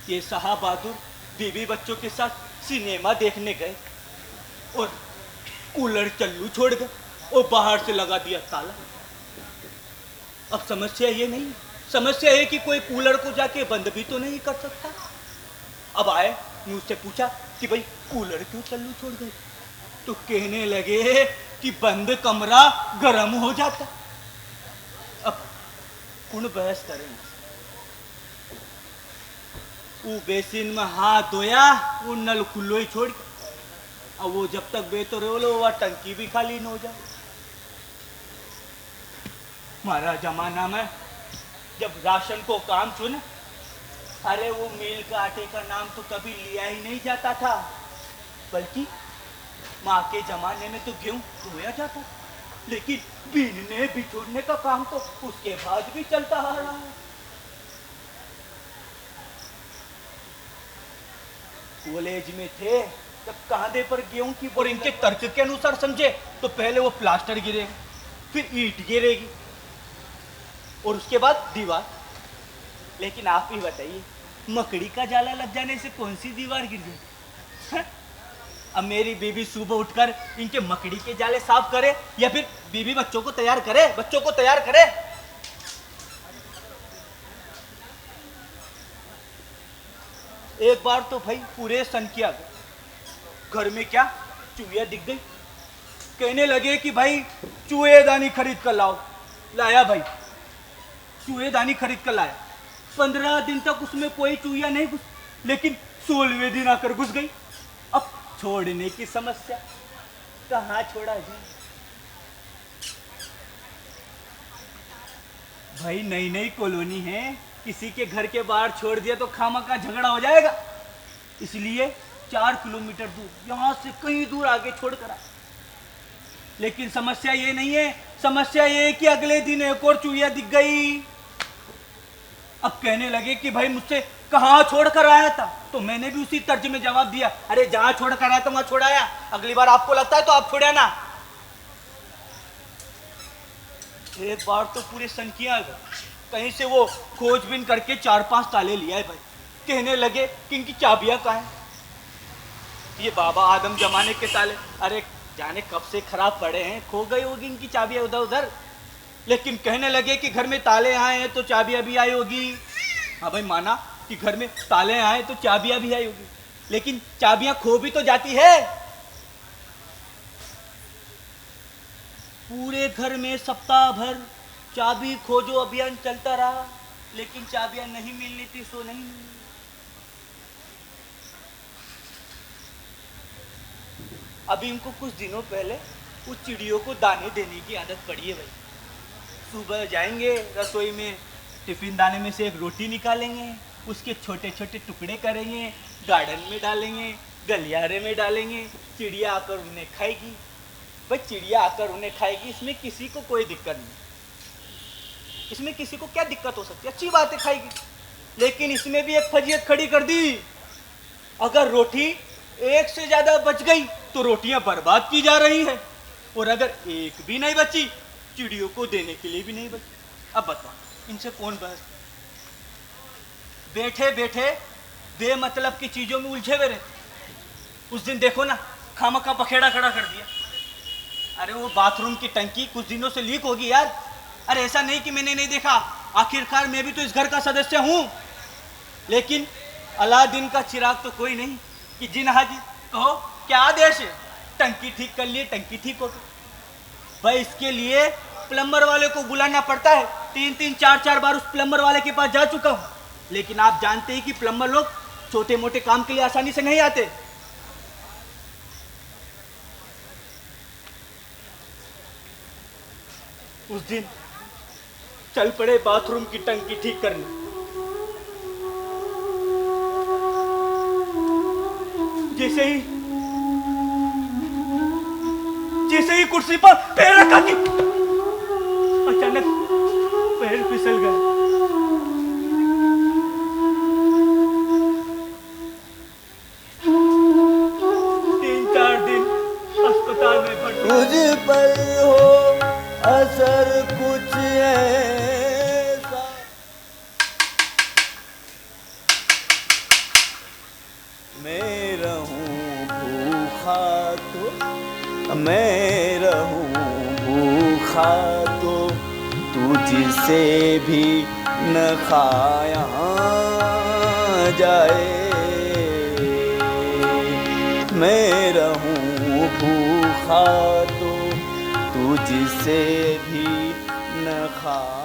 ये साहब बहादुर बीवी बच्चों के साथ सिनेमा देखने गए और कूलर चल्लू छोड़ गए और बाहर से लगा दिया ताला। अब समस्या ये नहीं, समस्या है कि कोई कूलर को जाके बंद भी तो नहीं कर सकता। अब आए मुझसे पूछा कि भाई कूलर क्यों चल्लू छोड़ गए, तो कहने लगे कि बंद कमरा गर्म हो जाता। अब कौन बहस करेंगे। वो बेसिन में हाथ धोया, वो नल खुलो ही छोड़ के। अब वो जब तक बेहतर हो लो वह टंकी भी खाली न हो जाए। हमारा जमाना में जब राशन को काम चुने, अरे वो मिल का आटे का नाम तो कभी लिया ही नहीं जाता था, बल्कि माँ के जमाने में तो गेहूं धोया जाता। लेकिन बीनने बिछोड़ने का काम तो उसके बाद भी चलता आ रहा है। कॉलेज में थे जब कांधे पर गेहूं की, और इनके तर्क के अनुसार समझे तो पहले वो प्लास्टर गिरेगा, फिर ईंट गिरेगी और उसके बाद दीवार। लेकिन आप ही बताइए मकड़ी का जाला लग जाने से कौन सी दीवार गिर जाए। अब मेरी बीबी सुबह उठकर इनके मकड़ी के जाले साफ करे या फिर बीबी बच्चों को तैयार करे। एक बार तो भाई पूरे सन किया गया। घर में क्या चूहिया दिख गई, कहने लगे कि भाई चूहेदानी खरीद कर लाओ। लाया भाई चूहेदानी खरीद कर लाया। 15 दिन तक उसमें कोई चूहिया नहीं घुस, लेकिन 16वें दिन आकर घुस गई। अब छोड़ने की समस्या, कहाँ छोड़ा जाए भाई। नई नई कॉलोनी है, किसी के घर के बाहर छोड़ दिया तो खामखा झगड़ा हो जाएगा। इसलिए 4 किलोमीटर दूर, यहाँ से कहीं दूर आगे छोड़ कर आए। लेकिन समस्या ये नहीं है, समस्या ये है कि अगले दिन एक और चूहिया दिख गई। अब कहने लगे कि भाई मुझसे कहाँ छोड़ कर आया था? तो मैंने भी उसी तर्ज में जवाब दिया, अरे जहाँ छोड़ कर आया था वहाँ छोड़ आया, अगली बार आपको लगता है तो आप छोड़े ना। एक बार तो पूरे सनकिया कहीं से वो खोजबीन करके 4-5 ताले लिया है भाई। कहने लगे कि इनकी चाबियां कहाँ हैं? ये बाबा आदम जमाने के ताले, अरे जाने कब से खराब पड़े हैं, खो गई होगी इनकी चाबियां उधर उधर। लेकिन कहने लगे कि घर में ताले आए हैं तो चाबियां भी आई होगी। हाँ भाई माना कि घर में ताले आए तो चाबियां भी आई होगी, लेकिन चाबियां खो भी तो जाती है। पूरे घर में सप्ताह भर चाबी खोजो अभियान चलता रहा, लेकिन चाबियां नहीं मिलनी थी, सो नहीं मिली। अभी इनको कुछ दिनों पहले उस चिड़ियों को दाने देने की आदत पड़ी है भाई। सुबह जाएंगे रसोई में, टिफिन दाने में से एक रोटी निकालेंगे, उसके छोटे छोटे टुकड़े करेंगे, गार्डन में डालेंगे, गलियारे में डालेंगे, चिड़िया आकर उन्हें खाएगी। भाई चिड़िया आकर उन्हें खाएगी, इसमें किसी को कोई दिक्कत नहीं, इसमें किसी को क्या दिक्कत हो सकती है, अच्छी बात है खाएगी। लेकिन इसमें भी एक फजीयत खड़ी कर दी, अगर रोटी एक से ज्यादा बच गई तो रोटियां बर्बाद की जा रही है, और अगर एक भी नहीं बची चिड़ियों को देने के लिए भी नहीं बची। अब बताओ इनसे कौन बहस? बैठे बैठे बेमतलब की चीजों में उलझे हुए रहते। उस दिन देखो ना, खामखा पखेड़ा खड़ा कर दिया। अरे वो बाथरूम की टंकी कुछ दिनों से लीक होगी यार। अरे ऐसा नहीं कि मैंने नहीं देखा, आखिरकार मैं भी तो इस घर का सदस्य हूं। लेकिन अलादीन का चिराग तो कोई नहीं कि जिन हाजी कहो क्या आदेश है, टंकी ठीक कर लिए, टंकी ठीक हो गई। भाई इसके लिए प्लम्बर वाले को बुलाना पड़ता है। 3-3, 4-4 बार उस प्लम्बर वाले के पास जा चुका हूं। लेकिन आप जानते हैं कि प्लम्बर लोग छोटे मोटे काम के लिए आसानी से नहीं आते। उस दिन चल पड़े बाथरूम की टंकी ठीक करने। जैसे ही कुर्सी पर पैर रखा कि अचानक पैर फिसल गया। अस्पताल में भर्ती। तुझ पर हो असर कुछ ऐसा, मैं रहूं भूखा तो, मैं रहूं भूखा तो तुझसे भी न खाया जाए, मैं रहूं भूखा तो तुझसे भी न खाया।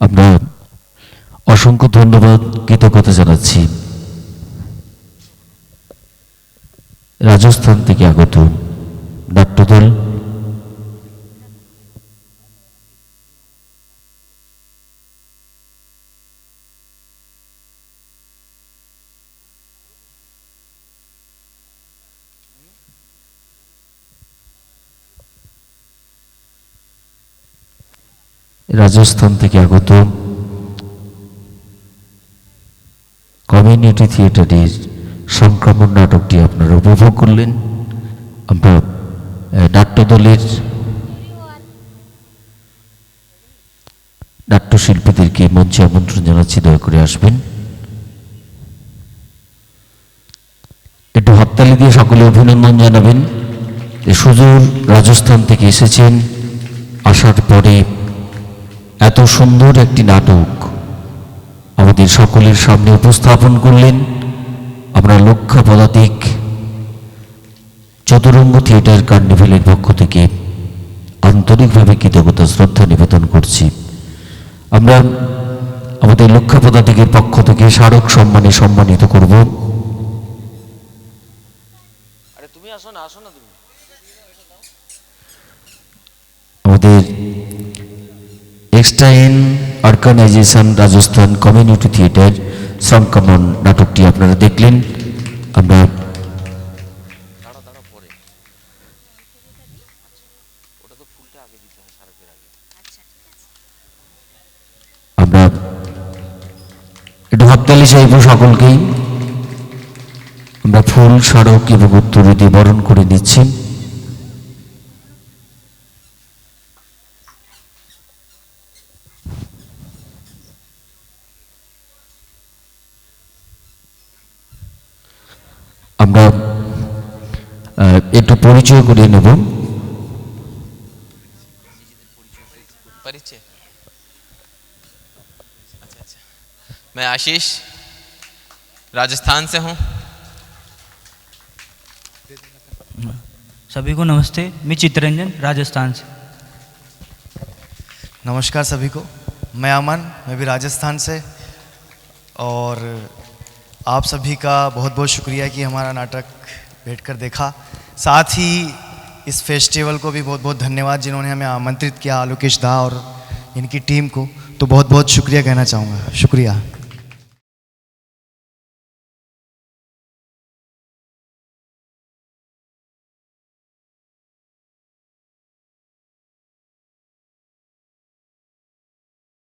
আমরা অসংখ্য ধন্যবাদ, কৃতজ্ঞতা জানাচ্ছি রাজস্থান থেকে আগত নাট্যদল। রাজস্থান থেকে আগত কমিউনিটি থিয়েটারের সংক্রমণ নাটকটি আপনারা উপভোগ করলেন। আমরা নাট্যদলের নাট্যশিল্পীদেরকে মঞ্চে আমন্ত্রণ জানাচ্ছি, দয়া করে আসবেন। একটু হাততালি দিয়ে সকলে অভিনন্দন জানাবেন। সুদূর রাজস্থান থেকে এসেছেন, আসার পরে এত সুন্দর একটি নাটক আমাদের সকলের সামনে উপস্থাপন করলেন। আমরা লক্ষ্য পদাতিক চতুরঙ্গ থিয়েটার কার্নিভেলের পক্ষ থেকে আন্তরিকভাবে কৃতজ্ঞতা শ্রদ্ধা নিবেদন করছি। আমরা আমাদের লক্ষ্য পদাতিকের পক্ষ থেকে স্মারক সম্মানে সম্মানিত করব আমাদের এক্সটাইন অর্গানাইজেশন রাজস্থান কমিউনিটি থিয়েটার সংক্রমণ নাটকটি আপনারা দেখলেন। আমরা একটু হাততালি চাইব সকলকেই। আমরা ফুল স্মারক এবং উত্তর দিয়ে বরণ করে নিচ্ছি। আমরা একটু পরিচয় করিয়ে নেব। परिचय अच्छा, मैं आशीष राजस्थान से हूँ। सभी को नमस्ते, मैं चित्तरंजन राजस्थान से। नमस्कार सभी को, मैं अमन, मैं भी राजस्थान से। और आप सभी का बहुत बहुत शुक्रिया कि हमारा नाटक बैठकर देखा। साथ ही इस फेस्टिवल को भी बहुत बहुत धन्यवाद जिन्होंने हमें आमंत्रित किया, आलोकेश दा और इनकी टीम को, तो बहुत बहुत शुक्रिया कहना चाहूँगा। शुक्रिया।